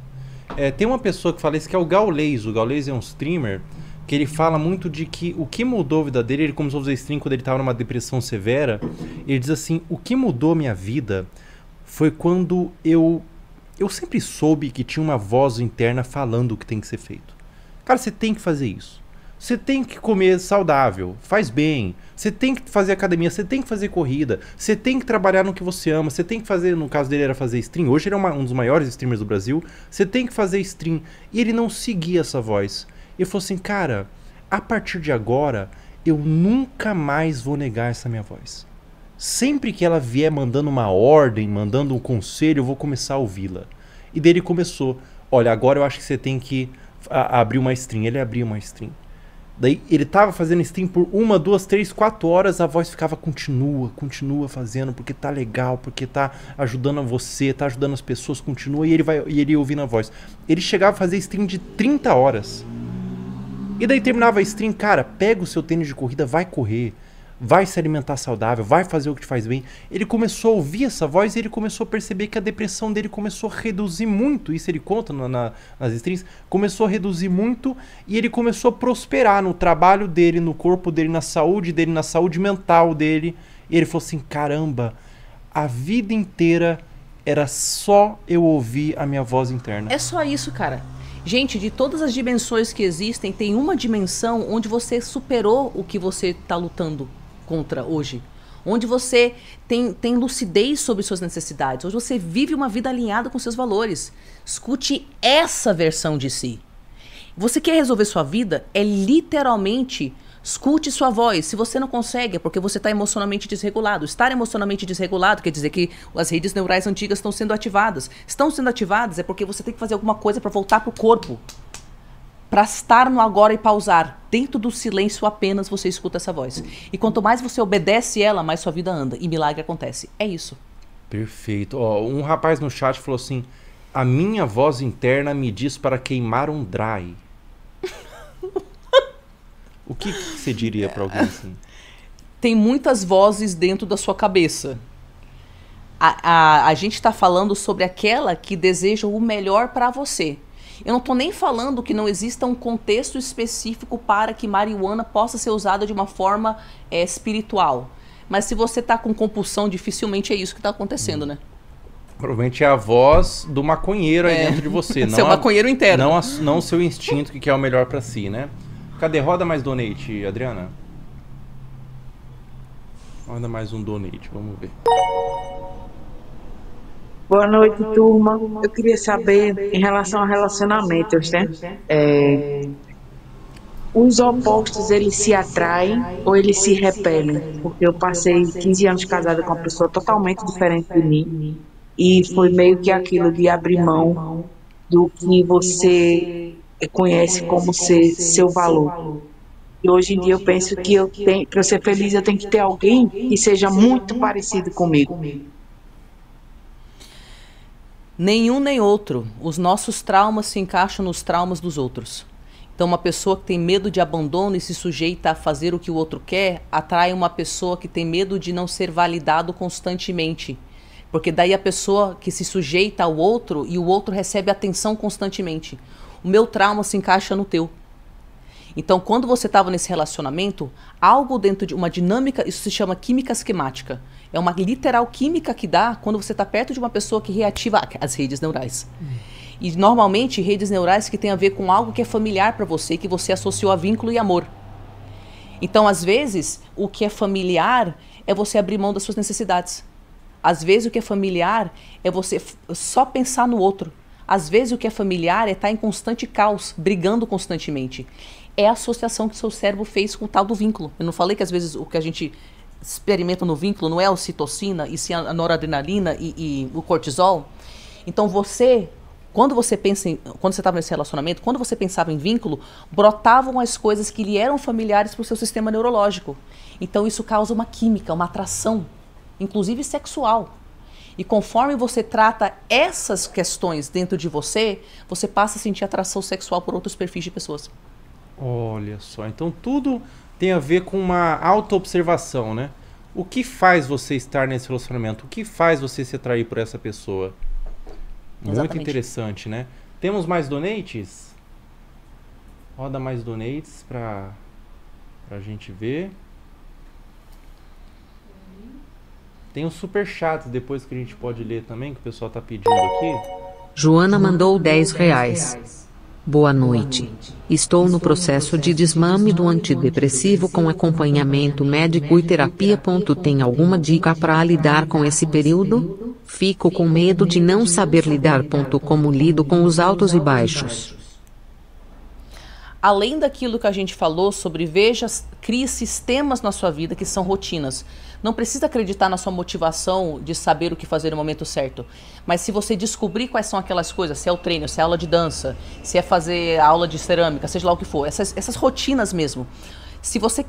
Tem uma pessoa que fala isso, que é o Gaules. O Gaules é um streamer que ele fala muito de que o que mudou a vida dele, ele começou a fazer stream quando ele estava numa depressão severa. Ele diz assim, o que mudou a minha vida foi quando eu sempre soube que tinha uma voz interna falando o que tem que ser feito. Cara, você tem que fazer isso. Você tem que comer saudável, faz bem. Você tem que fazer academia, você tem que fazer corrida. Você tem que trabalhar no que você ama. Você tem que fazer, no caso dele era fazer stream. Hoje ele é um dos maiores streamers do Brasil. Você tem que fazer stream. E ele não seguia essa voz. Ele falou assim, cara, a partir de agora, eu nunca mais vou negar essa minha voz. Sempre que ela vier mandando uma ordem, mandando um conselho, eu vou começar a ouvi-la. E daí ele começou, olha, agora eu acho que você tem que abrir uma stream. Ele abriu uma stream. Daí ele tava fazendo stream por 1, 2, 3, 4 horas, a voz ficava continua fazendo, porque tá legal, porque tá ajudando você, tá ajudando as pessoas, continua, e ele ia ouvindo a voz. Ele chegava a fazer stream de 30 horas. E daí terminava a stream, cara, pega o seu tênis de corrida, vai correr, vai se alimentar saudável, vai fazer o que te faz bem. Ele começou a ouvir essa voz e ele começou a perceber que a depressão dele começou a reduzir muito. Isso ele conta nas streams. Começou a reduzir muito e ele começou a prosperar no trabalho dele, no corpo dele, na saúde mental dele. E ele falou assim, caramba, a vida inteira era só eu ouvir a minha voz interna. É só isso, cara. Gente, de todas as dimensões que existem, tem uma dimensão onde você superou o que você está lutando contra hoje. Onde você tem lucidez sobre suas necessidades. Onde você vive uma vida alinhada com seus valores. Escute essa versão de si. Você quer resolver sua vida? É literalmente... Escute sua voz. Se você não consegue, é porque você está emocionalmente desregulado. Estar emocionalmente desregulado quer dizer que as redes neurais antigas estão sendo ativadas. Estão sendo ativadas é porque você tem que fazer alguma coisa para voltar para o corpo. Para estar no agora e pausar. Dentro do silêncio apenas você escuta essa voz. E quanto mais você obedece ela, mais sua vida anda. E milagre acontece. É isso. Perfeito. Ó, um rapaz no chat falou assim, a minha voz interna me diz para queimar um dry. O que você diria para alguém assim? Tem muitas vozes dentro da sua cabeça. A gente está falando sobre aquela que deseja o melhor para você. Eu não estou nem falando que não exista um contexto específico para que marihuana possa ser usada de uma forma espiritual. Mas se você está com compulsão, dificilmente é isso que está acontecendo, né? Provavelmente é a voz do maconheiro aí dentro de você. Seu maconheiro interno. Não o seu instinto que quer o melhor para si, né? Cadê? Roda mais donate, Adriana. Roda mais um donate, vamos ver. Boa noite, turma. Eu queria saber, em relação a relacionamentos, né? Os opostos, eles se atraem ou eles se repelem? Porque eu passei 15 anos casada com uma pessoa totalmente diferente de mim. E foi meio que aquilo de abrir mão do que você conhece como ser seu valor. E hoje em dia eu penso que para eu ser feliz eu tenho que ter alguém que seja muito parecido comigo. Nenhum nem outro. Os nossos traumas se encaixam nos traumas dos outros. Então, uma pessoa que tem medo de abandono e se sujeita a fazer o que o outro quer, atrai uma pessoa que tem medo de não ser validado constantemente. Porque daí a pessoa que se sujeita ao outro e o outro recebe atenção constantemente. O meu trauma se encaixa no teu. Então, quando você estava nesse relacionamento, algo dentro de uma dinâmica, isso se chama química esquemática. É uma literal química que dá quando você está perto de uma pessoa que reativa as redes neurais. E, normalmente, redes neurais que tem a ver com algo que é familiar para você, que você associou a vínculo e amor. Então, às vezes, o que é familiar é você abrir mão das suas necessidades. Às vezes, o que é familiar é você só pensar no outro. Às vezes, o que é familiar é estar em constante caos, brigando constantemente. É a associação que o seu cérebro fez com o tal do vínculo. Eu não falei que às vezes o que a gente experimenta no vínculo não é a ocitocina, e sim a noradrenalina e o cortisol? Então quando você estava nesse relacionamento, quando você pensava em vínculo, brotavam as coisas que lhe eram familiares para o seu sistema neurológico. Então isso causa uma química, uma atração, inclusive sexual. E conforme você trata essas questões dentro de você, você passa a sentir atração sexual por outros perfis de pessoas. Olha só, então tudo tem a ver com uma autoobservação, né? O que faz você estar nesse relacionamento? O que faz você se atrair por essa pessoa? Muito interessante, né? Temos mais donates? Roda mais donates pra gente ver. Tem os superchats depois que a gente pode ler também, que o pessoal tá pedindo aqui. Joana mandou R$10. Boa noite. Estou no processo de desmame do antidepressivo com acompanhamento médico e terapia. Tem alguma dica para lidar com esse período? Fico com medo de não saber lidar. Como lido com os altos e baixos? Além daquilo que a gente falou sobre crie sistemas na sua vida que são rotinas. Não precisa acreditar na sua motivação de saber o que fazer no momento certo. Mas se você descobrir quais são aquelas coisas, se é o treino, se é a aula de dança, se é fazer a aula de cerâmica, seja lá o que for, essas rotinas mesmo. Se você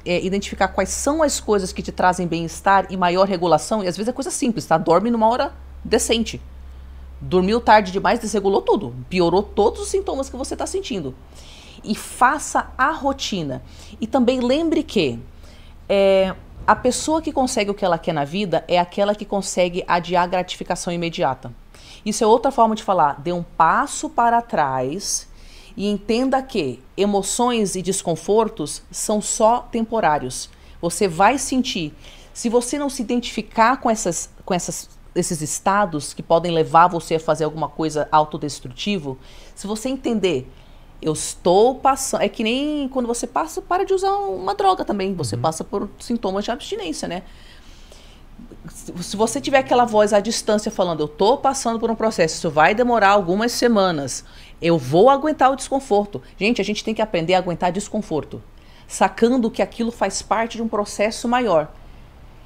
identificar quais são as coisas que te trazem bem-estar e maior regulação, e às vezes é coisa simples, tá? Dorme numa hora decente. Dormiu tarde demais, desregulou tudo. Piorou todos os sintomas que você está sentindo. E faça a rotina. E também lembre que a pessoa que consegue o que ela quer na vida é aquela que consegue adiar a gratificação imediata. Isso é outra forma de falar. Dê um passo para trás e entenda que emoções e desconfortos são só temporários. Você vai sentir. Se você não se identificar com esses estados que podem levar você a fazer alguma coisa autodestrutivo, se você entender, eu estou passando... É que nem quando você para de usar uma droga também. Você passa por sintomas de abstinência, né? Se você tiver aquela voz à distância falando, eu estou passando por um processo, isso vai demorar algumas semanas, eu vou aguentar o desconforto. Gente, a gente tem que aprender a aguentar desconforto, sacando que aquilo faz parte de um processo maior.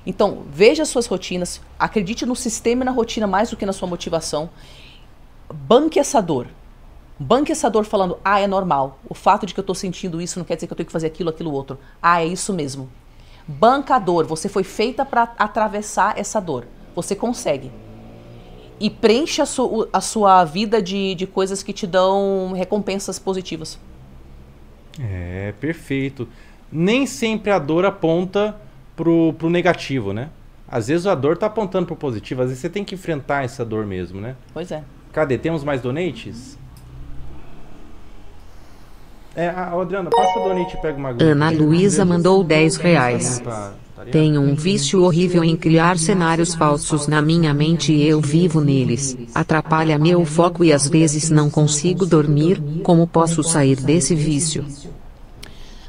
Então, veja as suas rotinas, acredite no sistema e na rotina mais do que na sua motivação. Banque essa dor. Banque essa dor falando, é normal. O fato de que eu estou sentindo isso não quer dizer que eu tenho que fazer aquilo outro. É isso mesmo. Banca a dor. Você foi feita para atravessar essa dor. Você consegue. E preencha a sua vida de coisas que te dão recompensas positivas. Perfeito. Nem sempre a dor aponta pro negativo, né? Às vezes a dor tá apontando pro positivo. Às vezes você tem que enfrentar essa dor mesmo, né? Pois é. Cadê? Temos mais donates? Adriana, passa o donate e pega uma... Ana Luísa mandou R$10. Tenho um vício horrível em criar cenários falsos na minha mente e eu vivo neles. Atrapalha meu foco e às vezes não consigo dormir. Como posso sair desse vício?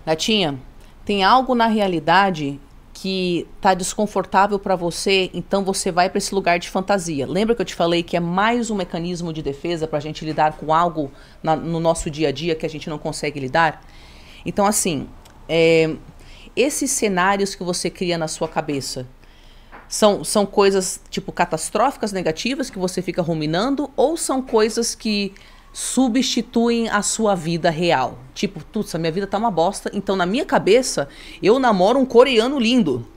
Gatinha, tem algo na realidade que tá desconfortável para você, então você vai para esse lugar de fantasia. Lembra que eu te falei que é mais um mecanismo de defesa para a gente lidar com algo no nosso dia a dia que a gente não consegue lidar? Então, assim, esses cenários que você cria na sua cabeça são coisas, tipo, catastróficas, negativas, que você fica ruminando, ou são coisas que substituem a sua vida real? Tipo, a minha vida tá uma bosta, então na minha cabeça eu namoro um coreano lindo.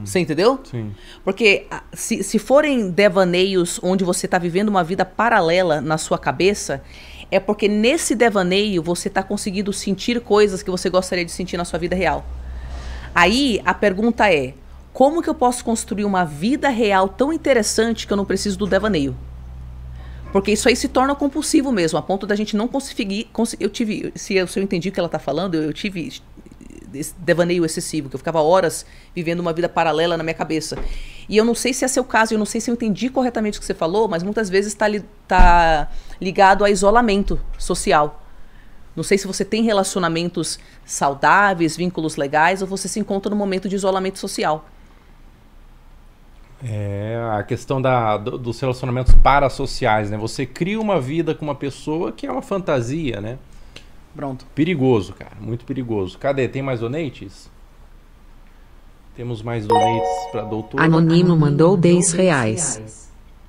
Você entendeu? Sim. Porque se forem devaneios onde você tá vivendo uma vida paralela na sua cabeça, é porque nesse devaneio você está conseguindo sentir coisas que você gostaria de sentir na sua vida real. Aí a pergunta é, como que eu posso construir uma vida real tão interessante que eu não preciso do devaneio? Porque isso aí se torna compulsivo mesmo, a ponto da gente não conseguir... Se eu entendi o que ela está falando, eu tive esse devaneio excessivo, que eu ficava horas vivendo uma vida paralela na minha cabeça. E eu não sei se é seu caso, eu não sei se eu entendi corretamente o que você falou, mas muitas vezes tá ligado a isolamento social. Não sei se você tem relacionamentos saudáveis, vínculos legais, ou você se encontra num momento de isolamento social. É a questão dos relacionamentos parasociais, né? Você cria uma vida com uma pessoa que é uma fantasia, né? Pronto. Perigoso, cara. Muito perigoso. Cadê? Tem mais donates? Temos mais donates para doutora. Anônimo mandou R$10.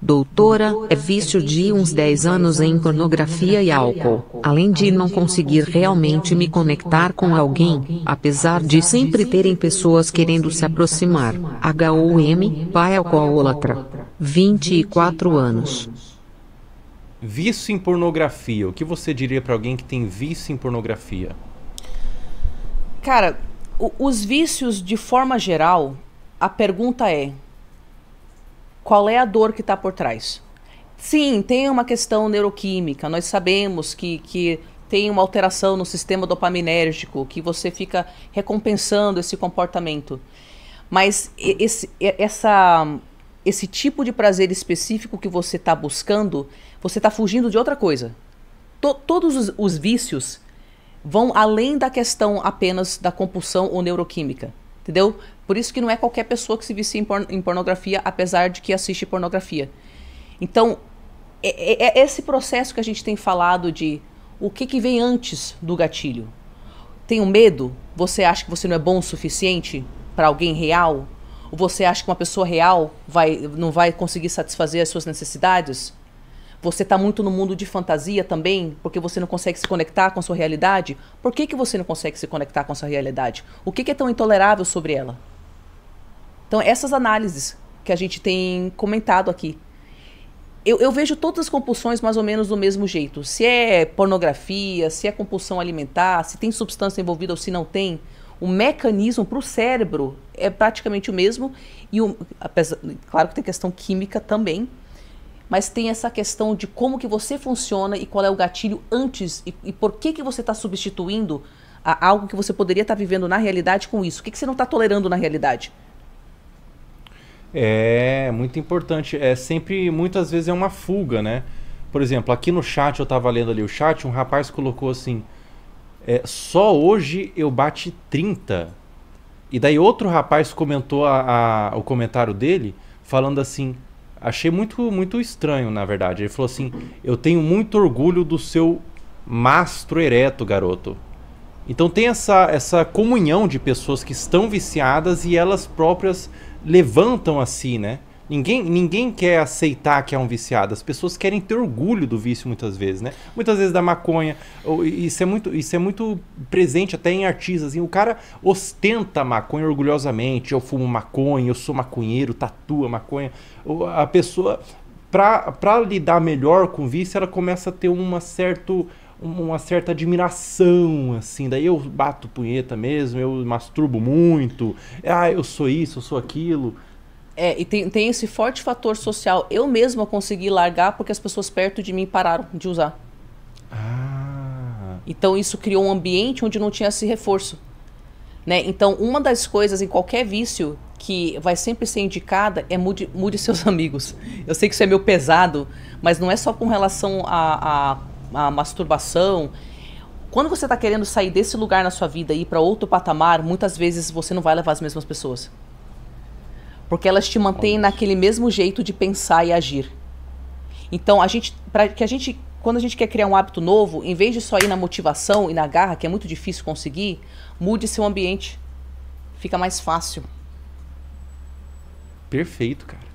Doutora, é vício de uns 10 anos em pornografia e álcool. Além de não conseguir realmente me conectar com alguém, apesar de sempre terem pessoas querendo se aproximar. HOM, pai alcoólatra. 24 anos. Vício em pornografia. O que você diria para alguém que tem vício em pornografia? Cara, os vícios, de forma geral, a pergunta é: qual é a dor que está por trás? Sim, tem uma questão neuroquímica. Nós sabemos que tem uma alteração no sistema dopaminérgico, que você fica recompensando esse comportamento. Mas esse tipo de prazer específico que você está buscando, você está fugindo de outra coisa. Todos os vícios vão além da questão apenas da compulsão ou neuroquímica. Entendeu? Por isso que não é qualquer pessoa que se vicia em pornografia, apesar de que assiste pornografia. Então, é esse processo que a gente tem falado de o que vem antes do gatilho. Tem um medo? Você acha que você não é bom o suficiente para alguém real? Ou você acha que uma pessoa real não vai conseguir satisfazer as suas necessidades? Você está muito no mundo de fantasia também, porque você não consegue se conectar com a sua realidade? Por que você não consegue se conectar com a sua realidade? O que é tão intolerável sobre ela? Então, essas análises que a gente tem comentado aqui. Eu vejo todas as compulsões mais ou menos do mesmo jeito. Se é pornografia, se é compulsão alimentar, se tem substância envolvida ou se não tem, o mecanismo para o cérebro é praticamente o mesmo. E claro que tem questão química também, mas tem essa questão de como que você funciona e qual é o gatilho antes e por que você está substituindo algo que você poderia estar vivendo na realidade com isso. O que você não está tolerando na realidade? É muito importante. É sempre, muitas vezes é uma fuga, né? Por exemplo, aqui no chat, eu estava lendo ali o chat, um rapaz colocou assim, só hoje eu bati 30. E daí outro rapaz comentou o comentário dele, falando assim, achei muito estranho, na verdade. Ele falou assim, eu tenho muito orgulho do seu mastro ereto, garoto. Então tem essa comunhão de pessoas que estão viciadas e elas próprias levantam a si, né? Ninguém quer aceitar que é um viciado. As pessoas querem ter orgulho do vício muitas vezes, né? Muitas vezes da maconha. Isso é muito presente até em artistas. Assim, o cara ostenta a maconha orgulhosamente. Eu fumo maconha, eu sou maconheiro, tatua maconha. A pessoa, pra lidar melhor com o vício, ela começa a ter uma certa admiração, assim. Daí eu bato punheta mesmo, eu masturbo muito. Eu sou isso, eu sou aquilo. E tem esse forte fator social. Eu mesma consegui largar porque as pessoas perto de mim pararam de usar. Então isso criou um ambiente onde não tinha esse reforço, né? Então uma das coisas em qualquer vício que vai sempre ser indicada é mude seus amigos. Eu sei que isso é meio pesado, mas não é só com relação a masturbação. Quando você está querendo sair desse lugar na sua vida e ir para outro patamar, muitas vezes você não vai levar as mesmas pessoas. Porque elas te mantêm naquele mesmo jeito de pensar e agir. Então, quando a gente quer criar um hábito novo, em vez de só ir na motivação e na garra, que é muito difícil conseguir, mude seu ambiente. Fica mais fácil. Perfeito, cara.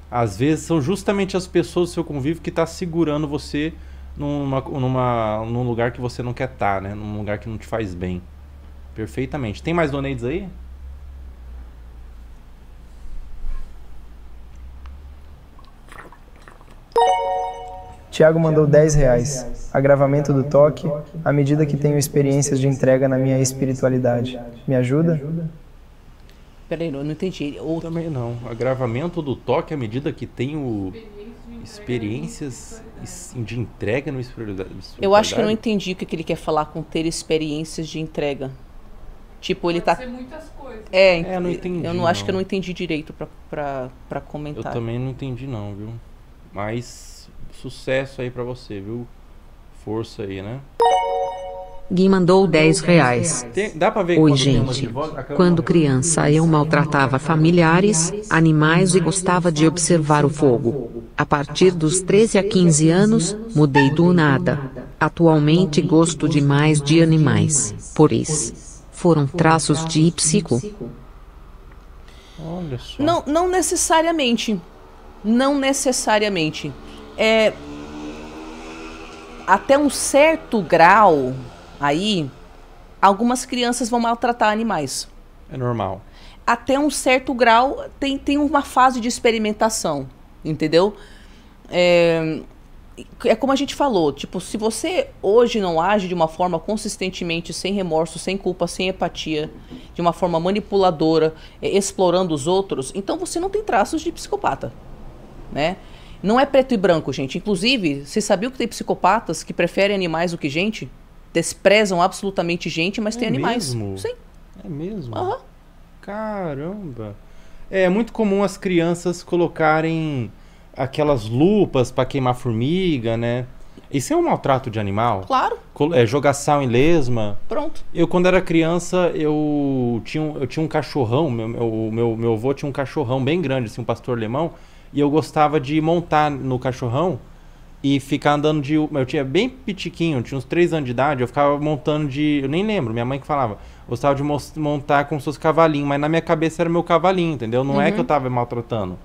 Às vezes são justamente as pessoas do seu convívio que estão segurando você num lugar que você não quer estar, né? Num lugar que não te faz bem. Perfeitamente. Tem mais donates aí? Tiago mandou R$10. Agravamento do toque, à medida que tenho experiências de entrega na minha espiritualidade. Me ajuda? Peraí, eu não entendi. Também não. Agravamento do toque à medida que tenho experiências de entrega no espiritualidade. Eu acho que eu não entendi o que ele quer falar com ter experiências de entrega. Tipo, ele tá... Pode ser muitas coisas. Eu não entendi. Eu não acho que eu não entendi direito pra comentar. Eu também não entendi não, viu? Mas sucesso aí pra você, viu? Força aí, né? Gui mandou R$10. Dá pra ver Oi, quando tem uma gente. de voz? Quando criança eu maltratava familiares, animais e gostava de observar o fogo. A partir dos 13 a 15 anos, mudei do nada. Atualmente gosto demais de animais. Por isso, foram traços de psico? Olha só. Não necessariamente. Não necessariamente. Até um certo grau, aí, algumas crianças vão maltratar animais. É normal. Até um certo grau, tem uma fase de experimentação, entendeu? É como a gente falou, tipo, se você hoje não age de uma forma consistentemente, sem remorso, sem culpa, sem empatia, de uma forma manipuladora, explorando os outros, então você não tem traços de psicopata, né? Não é preto e branco, gente. Inclusive, você sabia que tem psicopatas que preferem animais do que gente? Desprezam absolutamente gente, mas tem animais. Mesmo? Sim. É mesmo? Aham. Caramba. É muito comum as crianças colocarem aquelas lupas para queimar formiga, né? Isso é um maltrato de animal? Claro. Jogar sal em lesma. Pronto. Eu, quando era criança, eu tinha um cachorrão. Meu avô tinha um cachorrão bem grande, assim, um pastor alemão. E eu gostava de montar no cachorrão e ficar andando de... Eu tinha bem pitiquinho, tinha uns 3 anos de idade, eu ficava montando de... Eu nem lembro, minha mãe que falava. Gostava de montar como se fosse cavalinho, mas na minha cabeça era meu cavalinho, entendeu? Não é que eu tava maltratando.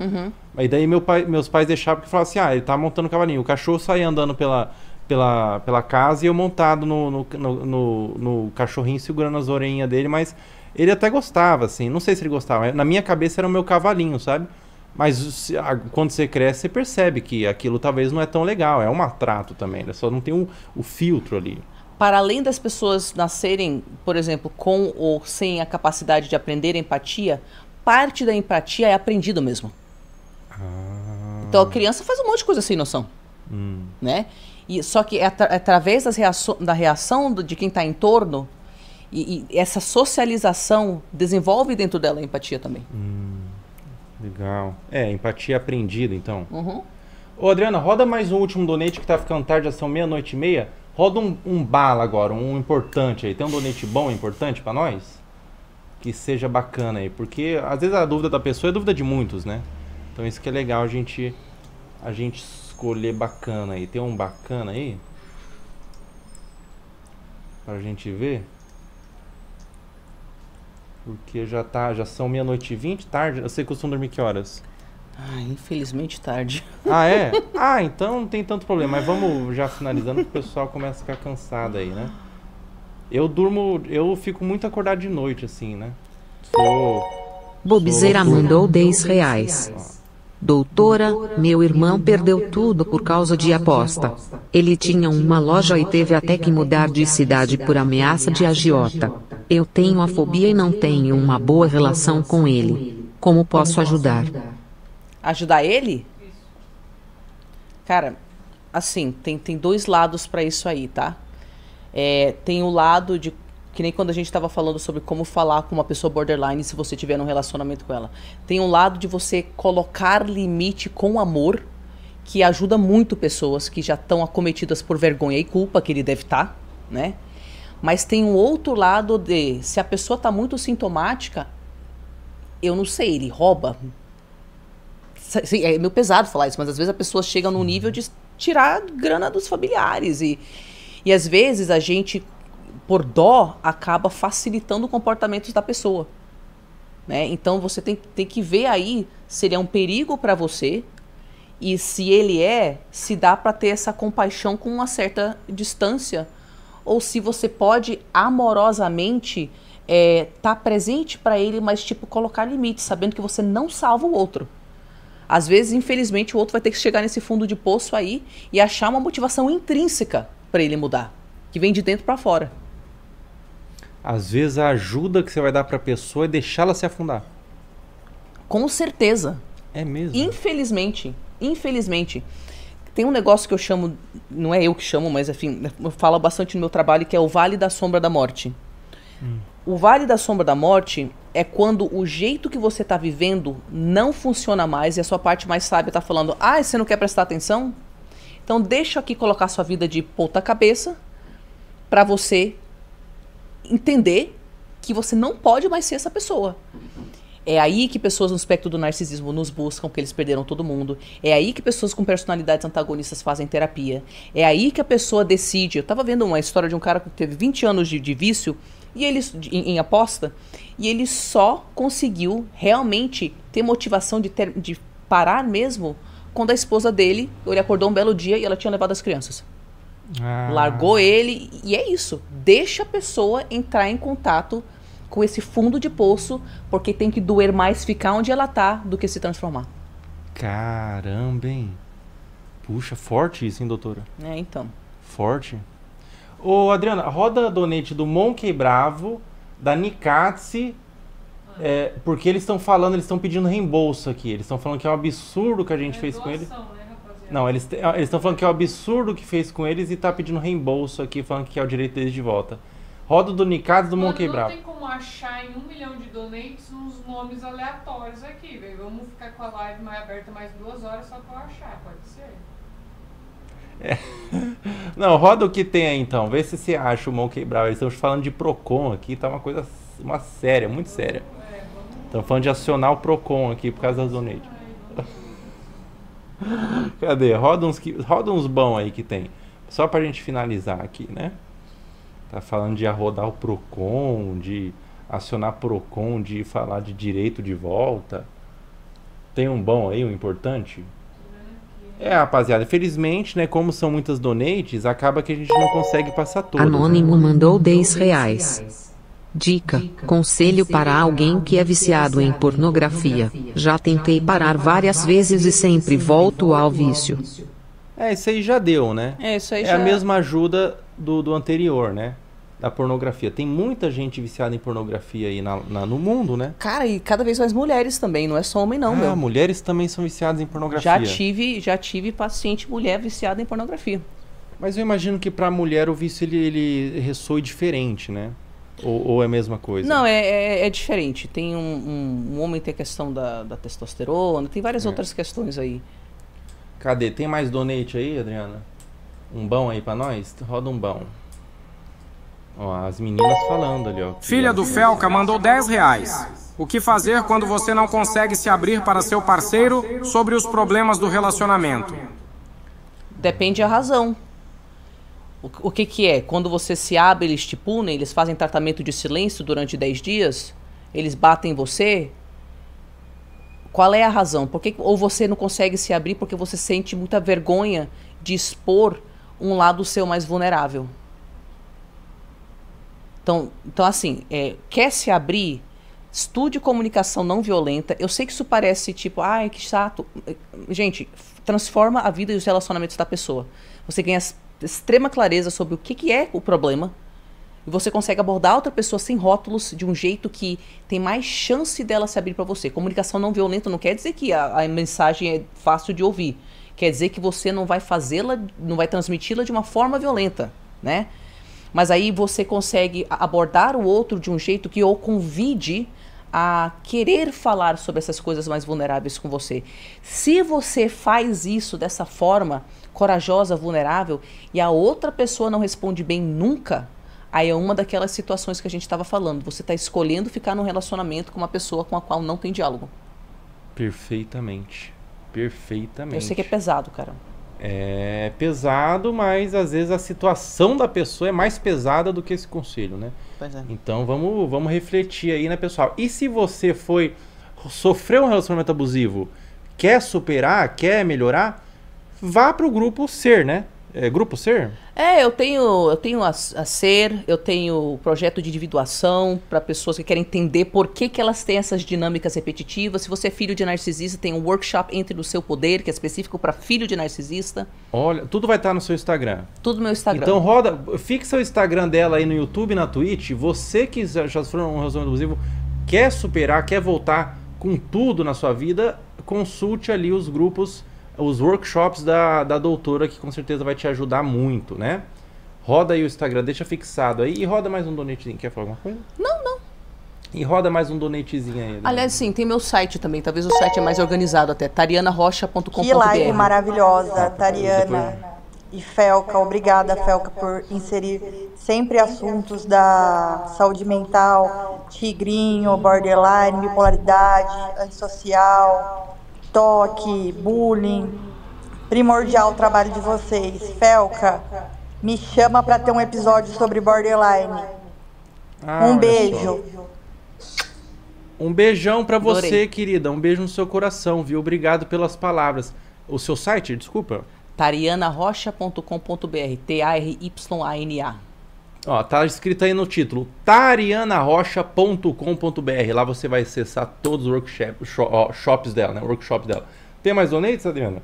Aí daí meus pais deixavam porque falavam assim, ele tá montando cavalinho. O cachorro saía andando pela casa e eu montado no cachorrinho segurando as orelhinhas dele, mas ele até gostava, assim. Não sei se ele gostava, na minha cabeça era o meu cavalinho, sabe? Mas quando você cresce, você percebe que aquilo talvez não é tão legal. É um maltrato também, né? Só não tem o filtro ali. Para além das pessoas nascerem, por exemplo, com ou sem a capacidade de aprender empatia, parte da empatia é aprendida mesmo. Então a criança faz um monte de coisa sem noção. Né? Só que é através da reação de quem está em torno, e essa socialização desenvolve dentro dela a empatia também. Legal. Empatia aprendida, então. Ô, Adriana, roda mais um último donate que tá ficando tarde, já são 00:30. Roda um bala agora, um importante aí. Tem um donate bom, importante pra nós? Que seja bacana aí. Porque às vezes a dúvida da pessoa é dúvida de muitos, né? Então isso que é legal a gente escolher bacana aí. Tem um bacana aí? Pra gente ver. Porque já são 00:20, tarde. Você costuma dormir que horas? Infelizmente tarde. É? Então não tem tanto problema. Mas vamos já finalizando, porque o pessoal começa a ficar cansado aí, né? Eu fico muito acordado de noite, assim, né? Bobizeira mandou R$10. Doutora, meu irmão perdeu tudo por causa de aposta. Ele tinha uma loja e teve até que mudar de cidade por ameaça de agiota. Eu tenho a fobia e não tenho uma boa relação com ele. Como posso ajudar? Ajudar ele? Cara, assim, tem 2 lados pra isso aí, tá? Tem o lado de... Que nem quando a gente estava falando sobre como falar com uma pessoa borderline se você tiver num relacionamento com ela. Tem um lado de você colocar limite com amor, que ajuda muito pessoas que já estão acometidas por vergonha e culpa, que ele deve estar, né? Mas tem um outro lado de, se a pessoa está muito sintomática, eu não sei, ele rouba. É meio pesado falar isso, mas às vezes a pessoa chega num nível de tirar grana dos familiares. E às vezes a gente, por dó, acaba facilitando comportamentos da pessoa, né? Então você tem que ver aí se ele é um perigo para você e se ele se dá para ter essa compaixão com uma certa distância, ou se você pode amorosamente tá presente para ele, mas tipo colocar limites, sabendo que você não salva o outro. Às vezes, infelizmente, o outro vai ter que chegar nesse fundo de poço aí e achar uma motivação intrínseca para ele mudar, que vem de dentro para fora. Às vezes a ajuda que você vai dar para a pessoa é deixá-la se afundar. Com certeza. É mesmo? Infelizmente. Tem um negócio que eu chamo, não é eu que chamo, mas enfim, eu falo bastante no meu trabalho, que é o Vale da Sombra da Morte. O Vale da Sombra da Morte é quando o jeito que você está vivendo não funciona mais e a sua parte mais sábia está falando, você não quer prestar atenção? Então deixa aqui colocar sua vida de ponta cabeça para você entender que você não pode mais ser essa pessoa. É aí que pessoas no espectro do narcisismo nos buscam, porque eles perderam todo mundo. É aí que pessoas com personalidades antagonistas fazem terapia. É aí que a pessoa decide. Eu estava vendo uma história de um cara que teve 20 anos de vício e ele, em aposta, e ele só conseguiu realmente ter motivação de parar mesmo quando a esposa dele, ele acordou um belo dia e ela tinha levado as crianças. Largou ele, e é isso. Deixa a pessoa entrar em contato com esse fundo de poço, porque tem que doer mais ficar onde ela tá do que se transformar. Caramba, hein? Puxa, forte isso, hein, doutora? Então. Forte. Ô, Adriana, roda a donate do Monkey Bravo, da Nikatsi, porque eles estão falando, eles estão pedindo reembolso aqui. Eles estão falando que é um absurdo que a gente fez com eles. Não, eles estão falando que é um absurdo que fez com eles e tá pedindo reembolso aqui, falando que é o direito deles de volta. Roda do Nikatsi do Monkey Bravo. Não tem como achar em 1 milhão de donates uns nomes aleatórios aqui, velho. Vamos ficar com a live mais aberta mais 2 horas só pra eu achar, pode ser? Não, roda o que tem aí então. Vê se você acha o Monkey Bravo. Eles estão falando de Procon aqui, tá uma séria, muito séria. Estão falando de acionar o Procon aqui por causa das donates. Cadê? Roda uns bons aí que tem. Só pra gente finalizar aqui, né? Tá falando de rodar o Procon, de acionar Procon, de falar de direito de volta. Tem um bom aí, um importante? Rapaziada, infelizmente, né, como são muitas donates, acaba que a gente não consegue passar todas. Anônimo mandou R$10. Dica: conselho para alguém que é viciado em pornografia. Já tentei parar várias vezes e sempre volto ao vício. Isso aí já deu, né? Isso aí é a mesma ajuda do anterior, né? Da pornografia. Tem muita gente viciada em pornografia aí no mundo, né? Cara, e cada vez mais mulheres também, não é só homem não, meu. Mulheres também são viciadas em pornografia. Já tive paciente mulher viciada em pornografia. Mas eu imagino que pra mulher o vício ele ressoe diferente, né? Ou é a mesma coisa? Não, é diferente. Tem um homem tem a questão da testosterona, tem várias outras questões aí. Cadê? Tem mais donate aí, Adriana? Um bom aí pra nós? Roda um bom. Ó, as meninas falando ali, ó. Filha do Felca mandou R$10. O que fazer quando você não consegue se abrir para seu parceiro sobre os problemas do relacionamento? Depende da razão. O que é? Quando você se abre, eles te punem, eles fazem tratamento de silêncio durante 10 dias? Eles batem em você? Qual é a razão? Ou você não consegue se abrir porque você sente muita vergonha de expor um lado seu mais vulnerável? Então assim, quer se abrir? Estude comunicação não violenta. Eu sei que isso parece tipo, que chato. Gente, transforma a vida e os relacionamentos da pessoa. Você ganha extrema clareza sobre o que é o problema e você consegue abordar outra pessoa sem rótulos, de um jeito que tem mais chance dela se abrir para você. Comunicação não violenta não quer dizer que a mensagem é fácil de ouvir. Quer dizer que você não vai não vai transmiti-la de uma forma violenta, né? Mas aí você consegue abordar o outro de um jeito que o convide a querer falar sobre essas coisas mais vulneráveis com você. Se você faz isso dessa forma, corajosa, vulnerável, e a outra pessoa não responde bem nunca, aí é uma daquelas situações que a gente estava falando. Você está escolhendo ficar num relacionamento com uma pessoa com a qual não tem diálogo. Perfeitamente. Eu sei que é pesado, cara. É pesado, mas às vezes a situação da pessoa é mais pesada do que esse conselho, né? Pois é. Então vamos refletir aí, né, pessoal? E se você sofreu um relacionamento abusivo, quer superar, quer melhorar, vá pro grupo Ser, né? Grupo Ser? Eu tenho a Ser, eu tenho o projeto de individuação para pessoas que querem entender por que elas têm essas dinâmicas repetitivas. Se você é filho de narcisista, tem um workshop Entre no Seu Poder, que é específico para filho de narcisista. Olha, tudo vai estar no seu Instagram. Tudo no meu Instagram. Então fixa o Instagram dela aí no YouTube e na Twitch. Você que já sofreu um relacionamento abusivo, quer superar, quer voltar com tudo na sua vida, consulte ali os grupos, os workshops da doutora, que com certeza vai te ajudar muito, né? Roda aí o Instagram, deixa fixado aí e roda mais um donatezinho. Quer falar alguma coisa? Não. E roda mais um donatezinho aí. Aliás, sim, tem meu site também. Talvez o site é mais organizado até. tarianarocha.com.br. Que live maravilhosa, Tariana e Felca. Obrigada, Felca, por inserir sempre assuntos da saúde mental, tigrinho, borderline, bipolaridade, antissocial, toque, bullying. Primordial o trabalho de vocês. Felca, me chama para ter um episódio sobre borderline. Um beijo. Um beijão pra você, Adorei. querida. Um beijo no seu coração, viu? Obrigado pelas palavras. O seu site, desculpa? tarianarocha.com.br. T-A-R-Y-A-N-A. Ó, tá escrito aí no título, tarianarocha.com.br. Lá você vai acessar todos os workshops dela, né? Workshop dela. Tem mais donates, Adriana?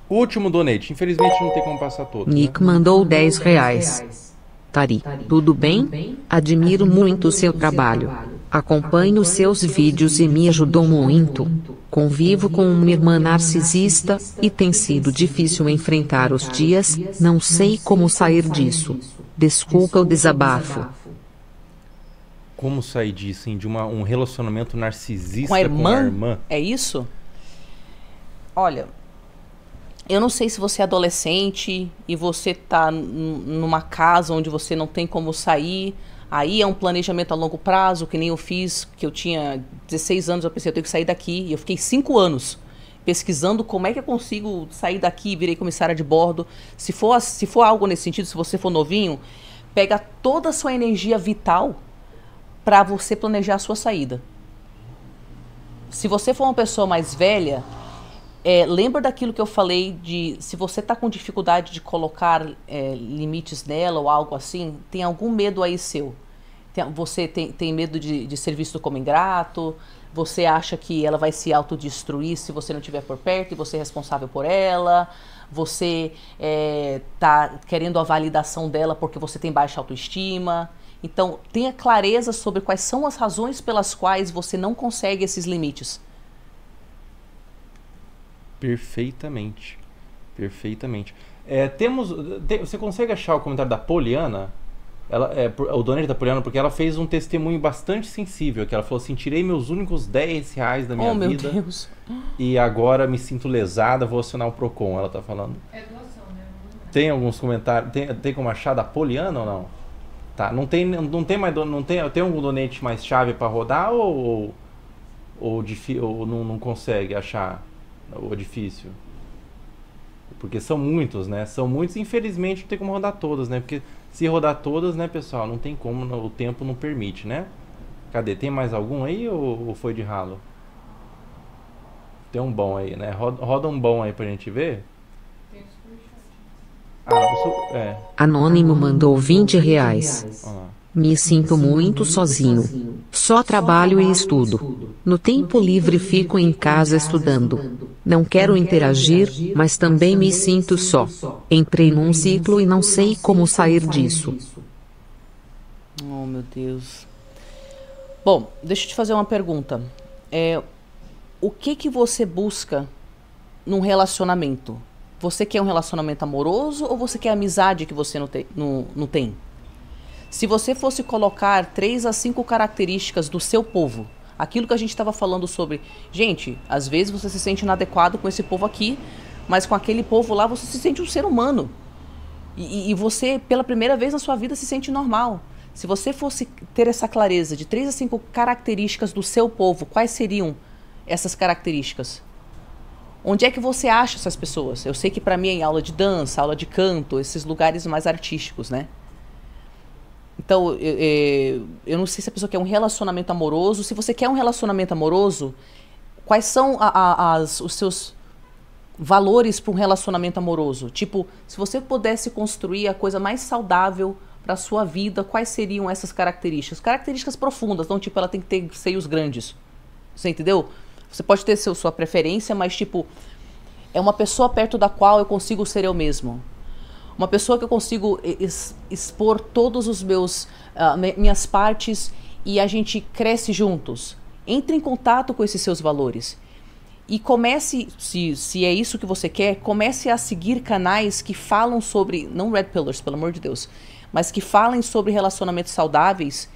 O último donate. Infelizmente não tem como passar todos. Nick né? mandou R$10. Tari, tudo bem? Admiro muito o seu trabalho. Acompanho seus vídeos e me ajudou muito. Convivo com uma irmã narcisista e tem sido difícil enfrentar os dias, não sei como sair disso. Desculpa o desabafo. Como sair disso, hein? De um relacionamento narcisista Com a irmã? com a irmã? É isso? Olha, eu não sei se você é adolescente e você tá numa casa onde você não tem como sair. Aí é um planejamento a longo prazo, que nem eu fiz, que eu tinha 16 anos, eu pensei, eu tenho que sair daqui. E eu fiquei 5 anos pesquisando como é que eu consigo sair daqui, virei comissária de bordo. Se for algo nesse sentido, se você for novinho, pega toda a sua energia vital para você planejar a sua saída. Se você for uma pessoa mais velha, lembra daquilo que eu falei de se você está com dificuldade de colocar limites nela ou algo assim, tem algum medo aí seu. Você tem medo de ser visto como ingrato, você acha que ela vai se autodestruir se você não estiver por perto e você é responsável por ela, você está querendo a validação dela porque você tem baixa autoestima. Então, tenha clareza sobre quais são as razões pelas quais você não consegue esses limites. Perfeitamente. Perfeitamente. Você consegue achar o comentário da Poliana? O donate da Poliana, porque ela fez um testemunho bastante sensível, que ela falou assim, tirei meus únicos R$10 da minha vida. Meu Deus. E agora me sinto lesada, vou acionar o Procon, ela tá falando. É doação, né? Tem alguns comentários, tem como achar da Poliana ou não? Tá, não tem mais, tem algum donate mais chave para rodar ou não consegue achar? Ou é difícil? Porque são muitos, né? São muitos, infelizmente não tem como rodar todas, né? Porque se rodar todas, né, pessoal, não tem como, o tempo não permite, né? Cadê? Tem mais algum aí ou foi de ralo? Tem um bom aí, né? Roda um bom aí pra gente ver. Anônimo mandou R$20. Olha lá. Me sinto muito sozinho. Só trabalho e estudo. No tempo livre fico em casa estudando. Não quero interagir, mas também me sinto só. Entrei num ciclo e não sei como sair disso. Oh, meu Deus. Bom, deixa eu te fazer uma pergunta. O que você busca num relacionamento? Você quer um relacionamento amoroso ou você quer amizade que você não tem? Se você fosse colocar 3 a 5 características do seu povo, aquilo que a gente estava falando sobre, gente, às vezes você se sente inadequado com esse povo aqui, mas com aquele povo lá você se sente um ser humano. E você, pela primeira vez na sua vida, se sente normal. Se você fosse ter essa clareza de 3 a 5 características do seu povo, quais seriam essas características? Onde é que você acha essas pessoas? Eu sei que para mim é em aula de dança, aula de canto, esses lugares mais artísticos, né? Então, eu não sei se a pessoa quer um relacionamento amoroso. Se você quer um relacionamento amoroso, Quais são os seus valores para um relacionamento amoroso? Tipo, se você pudesse construir a coisa mais saudável para sua vida, quais seriam essas características? Características profundas, não tipo, ela tem que ter seios grandes. Você entendeu? Você pode ter sua preferência, mas tipo, é uma pessoa perto da qual eu consigo ser eu mesmo. Uma pessoa que eu consigo expor todos os minhas partes e a gente cresce juntos. Entre em contato com esses seus valores. E comece, se é isso que você quer, comece a seguir canais que falam sobre, não Red Pillars, pelo amor de Deus, mas que falem sobre relacionamentos saudáveis.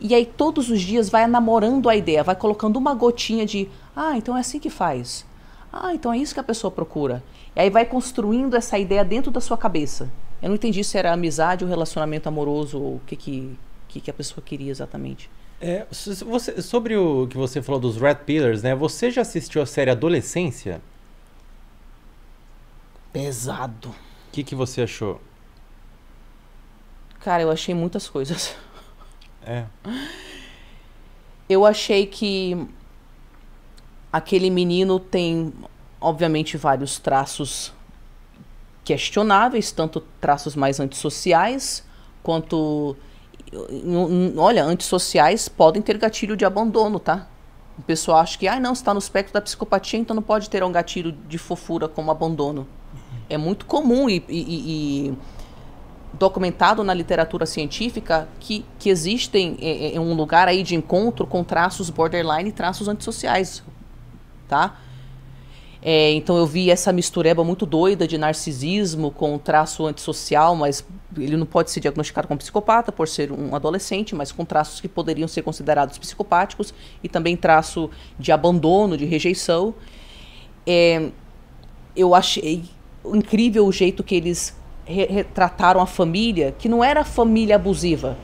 E aí todos os dias vai namorando a ideia, vai colocando uma gotinha de, então é assim que faz. Então é isso que a pessoa procura. E aí vai construindo essa ideia dentro da sua cabeça. Eu não entendi se era amizade ou relacionamento amoroso, ou o que a pessoa queria exatamente. Sobre o que você falou dos Red Pillars, né? Você já assistiu a série Adolescência? Pesado. O que você achou? Cara, eu achei muitas coisas. É. Eu achei que aquele menino tem, obviamente, vários traços questionáveis, tanto traços mais antissociais, quanto... Olha, antissociais podem ter gatilho de abandono, tá? O pessoal acha que, não, você está no espectro da psicopatia, então não pode ter um gatilho de fofura como abandono. É muito comum e documentado na literatura científica que existem um lugar aí de encontro com traços borderline e traços antissociais, tá? Então eu vi essa mistureba muito doida de narcisismo com traço antissocial, mas ele não pode ser diagnosticado como psicopata por ser um adolescente, mas com traços que poderiam ser considerados psicopáticos e também traço de abandono, de rejeição. Eu achei incrível o jeito que eles retrataram a família, que não era família abusiva.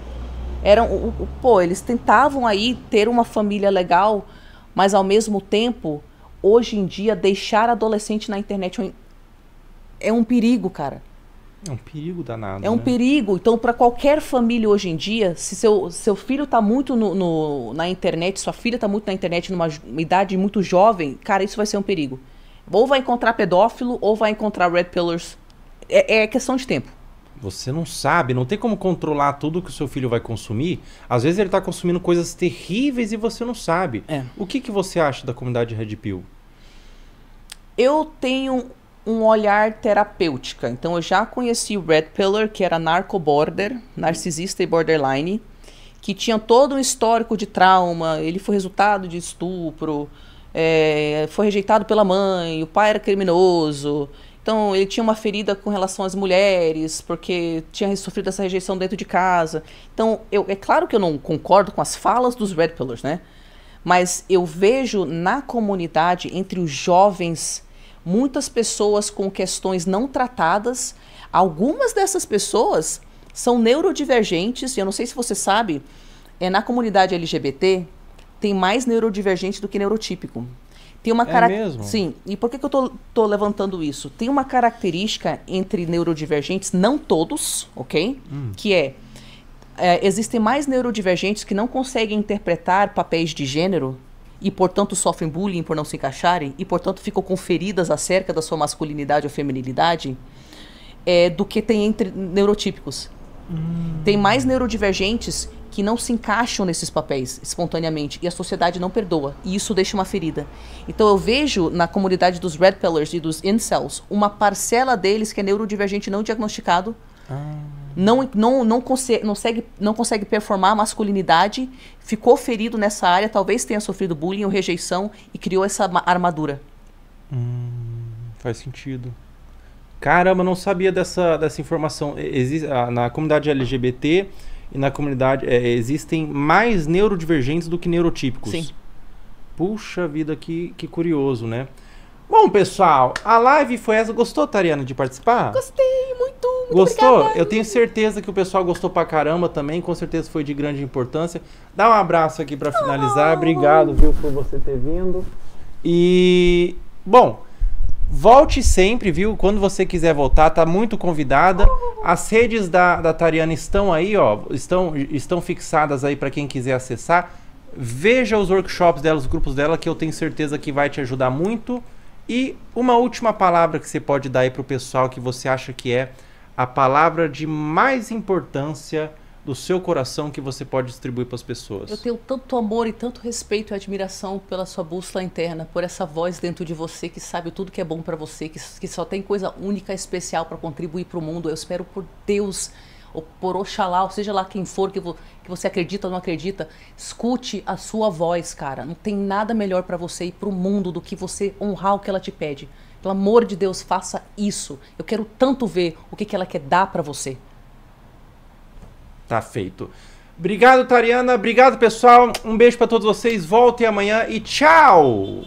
Eles tentavam aí ter uma família legal, mas ao mesmo tempo... Hoje em dia, deixar adolescente na internet é um perigo, cara. É um perigo danado. É um perigo. Então, para qualquer família hoje em dia, se seu filho está muito na internet, sua filha está muito na internet numa idade muito jovem, cara, isso vai ser um perigo. Ou vai encontrar pedófilo, ou vai encontrar Red Pillars. É questão de tempo. Você não sabe, não tem como controlar tudo que o seu filho vai consumir. Às vezes ele está consumindo coisas terríveis e você não sabe. O que você acha da comunidade Red Pill? Eu tenho um olhar terapêutica. Então eu já conheci o Red Pillar, que era narco-border, narcisista e borderline, que tinha todo um histórico de trauma. Ele foi resultado de estupro, foi rejeitado pela mãe, o pai era criminoso. Então, ele tinha uma ferida com relação às mulheres, porque tinha sofrido essa rejeição dentro de casa. Então, é claro que eu não concordo com as falas dos Red Pillars, né? Mas eu vejo na comunidade, entre os jovens, muitas pessoas com questões não tratadas. Algumas dessas pessoas são neurodivergentes, e eu não sei se você sabe, na comunidade LGBT, tem mais neurodivergente do que neurotípico. Tem uma mesmo? Sim. E por que eu tô levantando isso? Tem uma característica entre neurodivergentes, não todos, ok? Que existem mais neurodivergentes que não conseguem interpretar papéis de gênero e, portanto, sofrem bullying por não se encaixarem e, portanto, ficam com feridas acerca da sua masculinidade ou feminilidade do que tem entre neurotípicos. Tem mais neurodivergentes que não se encaixam nesses papéis espontaneamente e a sociedade não perdoa, e isso deixa uma ferida. Então eu vejo na comunidade dos Red Pillars e dos Incels uma parcela deles que é neurodivergente não diagnosticado, não consegue performar a masculinidade, ficou ferido nessa área, talvez tenha sofrido bullying ou rejeição e criou essa armadura. Faz sentido. Caramba, não sabia dessa informação. Na comunidade LGBT e na comunidade existem mais neurodivergentes do que neurotípicos. Sim. Puxa vida, que curioso, né? Bom, pessoal, a live foi essa. Gostou, Tariana, de participar? Gostei, muito Gostou? obrigada. Eu tenho certeza que o pessoal gostou pra caramba também. Com certeza foi de grande importância. Dá um abraço aqui pra finalizar. Obrigado, viu, por você ter vindo. E, bom, volte sempre, viu? Quando você quiser voltar, tá muito convidada. As redes da Tariana estão aí, ó. Estão fixadas aí pra quem quiser acessar. Veja os workshops dela, os grupos dela, que eu tenho certeza que vai te ajudar muito. E uma última palavra que você pode dar aí pro pessoal, que você acha que é a palavra de mais importância do seu coração que você pode distribuir para as pessoas. Eu tenho tanto amor e tanto respeito e admiração pela sua bússola interna, por essa voz dentro de você que sabe tudo que é bom para você, que só tem coisa única, especial para contribuir para o mundo. Eu espero por Deus, ou por Oxalá, ou seja lá quem for que você acredita ou não acredita, escute a sua voz, cara. Não tem nada melhor para você e para o mundo do que você honrar o que ela te pede. Pelo amor de Deus, faça isso. Eu quero tanto ver o que ela quer dar para você. Tá feito. Obrigado, Tariana. Obrigado, pessoal. Um beijo para todos vocês. Voltem amanhã e tchau!